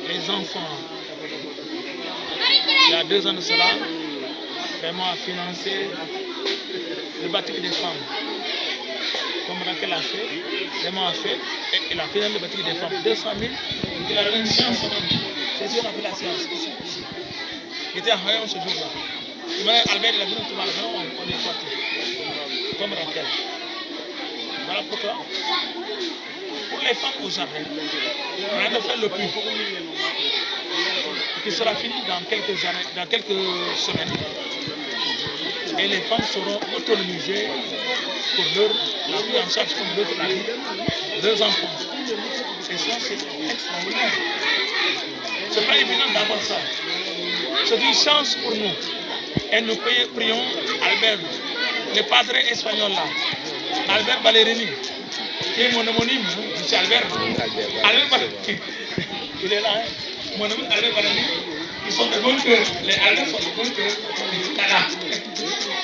les enfants, il y a 2 ans de cela, vraiment à financer le bâtiment des femmes. Comme Raquel a fait, vraiment a fait, et il a financé le bâtiment des femmes. 200 000, il a donné une science. C'est sûr, on a fait la science ici. Il était à Hayon ce jour-là. Il m'a dit, Albert, il a vu tout le monde, on est parti. Comme Raquel. Voilà pourquoi, pour les femmes au jardin, on a de faire le plus. Qui sera fini dans quelques années, dans quelques semaines. et les femmes seront autonomisées pour la prise en charge, comme l'autre l'a dit, leurs enfants. Et ça, c'est extraordinaire. Ce n'est pas évident d'avoir ça. C'est une chance pour nous. Et nous prions Albert, le padre espagnol là, Albert Ballerini, qui est mon homonyme, c'est Albert. Albert Ballerini, il est là, hein. Mon homonyme Albert Ballerini, ils sont de bon cœur. Les Alberts sont de bon cœur.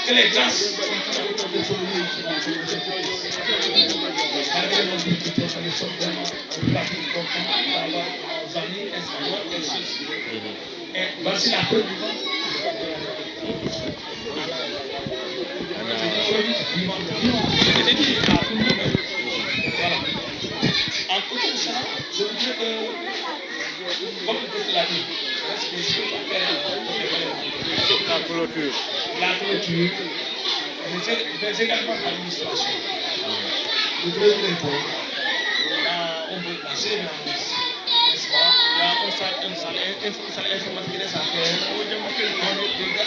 Que les grâces et voici la preuve vivante. Je l'ai dit à tout le monde. Voilà. En côté de ça, je voudrais que, comme le président l'a dit, parce que je peux pas faire la clôture. La clôture, mais également l'administration. Le directeur, on peut passer dans n'est-ce pas? Il y a une salle informatique des affaires,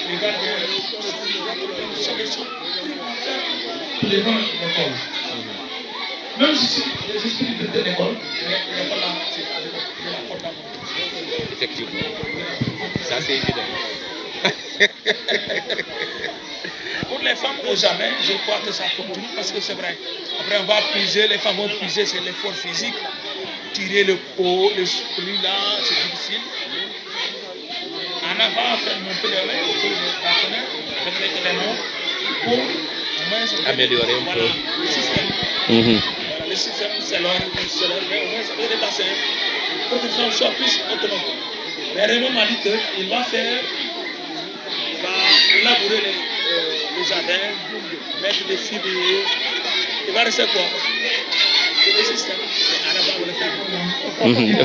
les gardiens, les gens de l'école. Même si les esprits de l'école, l'école là, c'est la porte. Effectivement. Ça, c'est évident. Pour les femmes, au jamais, je crois que ça continue parce que c'est vrai. Après, on va puiser, les femmes vont puiser, c'est l'effort physique. Tirer le pot, le fruit là, c'est difficile. En avant, faire monter les mains pour les partenaires, mettre les éléments pour améliorer un peu le système. Voilà, le système, c'est leur, mais au moins ça peut dépasser pour que les femmes soient plus autonomes. Mais Raymond m'a dit qu'il va faire, il va labourer les jardins, mettre des fibres, il va rester quoi? C'est le système.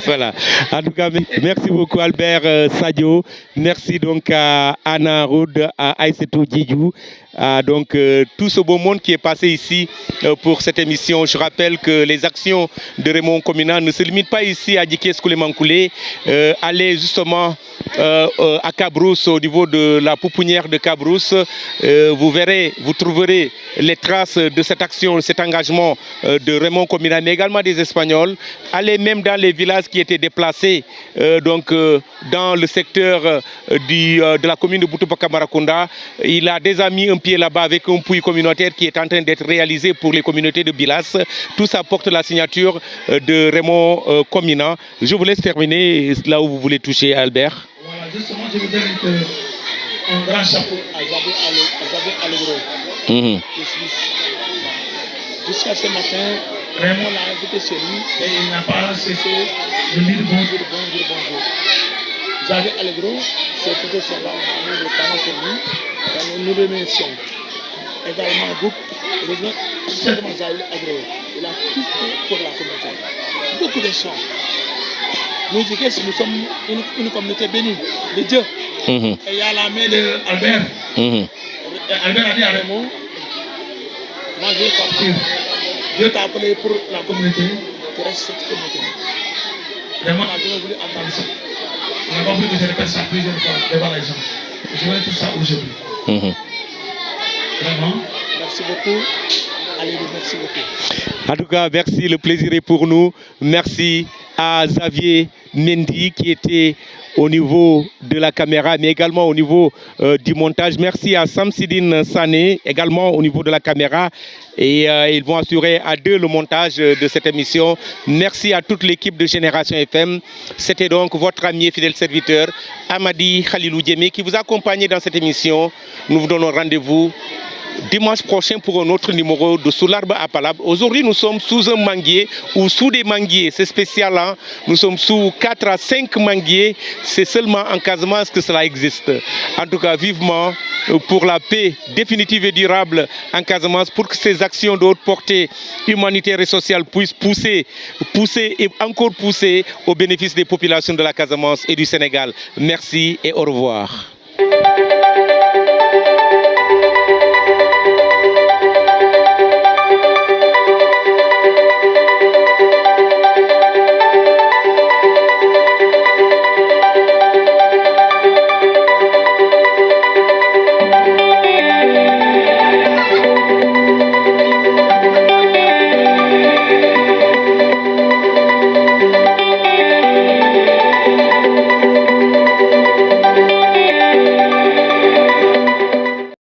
Voilà. En tout cas, merci beaucoup Albert Sadio. Merci donc à Anna Roud, à Aïssetou Djidjou, donc tout ce beau monde qui est passé ici pour cette émission. Je rappelle que les actions de Raymond Komina ne se limitent pas ici à Djikes Koulemankoulé. Allez justement à Cabrousse, au niveau de la pouponnière de Cabrousse. Vous verrez, vous trouverez les traces de cette action, de cet engagement de Raymond Komina, mais également des Espagnols. Allez même dans les villages qui étaient déplacés dans le secteur de la commune de Boutoupa Maracounda. Il a déjà mis un pied là-bas avec un puits communautaire qui est en train d'être réalisé pour les communautés de Bilas. Tout ça porte la signature de Raymond Komina. Je vous laisse terminer là où vous voulez toucher, Albert. Voilà, justement, je voudrais dire un grand chapeau à Zabé Allegro, de Suisse. Jusqu'à ce matin, Raymond l'a invité chez lui et il n'a pas cessé de dire bonjour. Zabé Allegro, c'est plutôt cela, on a mis le canon pour lui et nous remercions. Également, spécialement Zabé Allegro, il a tout fait pour la communauté. Beaucoup de choses. Nous disons que nous sommes une communauté bénie de Dieu. Et il y a la main d'Albert. Albert a dit à Raymond, moi je vais partir. Dieu t'a appelé pour la communauté, tu restes cette communauté. Raymond a bien voulu entendre ça. Il n'a pas voulu que je répète ça plusieurs fois devant les gens. Je vais tout ça aujourd'hui. Vraiment, merci beaucoup. Allez, merci beaucoup. En tout cas, merci, le plaisir est pour nous. Merci à Xavier Mendy qui était au niveau de la caméra, mais également au niveau du montage. Merci à Samsidine Sané, également au niveau de la caméra. Et ils vont assurer à deux le montage de cette émission. Merci à toute l'équipe de Génération FM. C'était donc votre ami et fidèle serviteur, Amadi Khalilou Djemé, qui vous accompagnait dans cette émission. Nous vous donnons rendez-vous dimanche prochain pour un autre numéro de Sous l'arbre à palabre. Aujourd'hui, nous sommes sous un manguier ou sous des manguiers. C'est spécial, hein? Nous sommes sous 4 à 5 manguiers. C'est seulement en Casamance que cela existe. En tout cas, vivement pour la paix définitive et durable en Casamance, pour que ces actions de haute portée humanitaire et sociale puissent pousser et encore pousser au bénéfice des populations de la Casamance et du Sénégal. Merci et au revoir.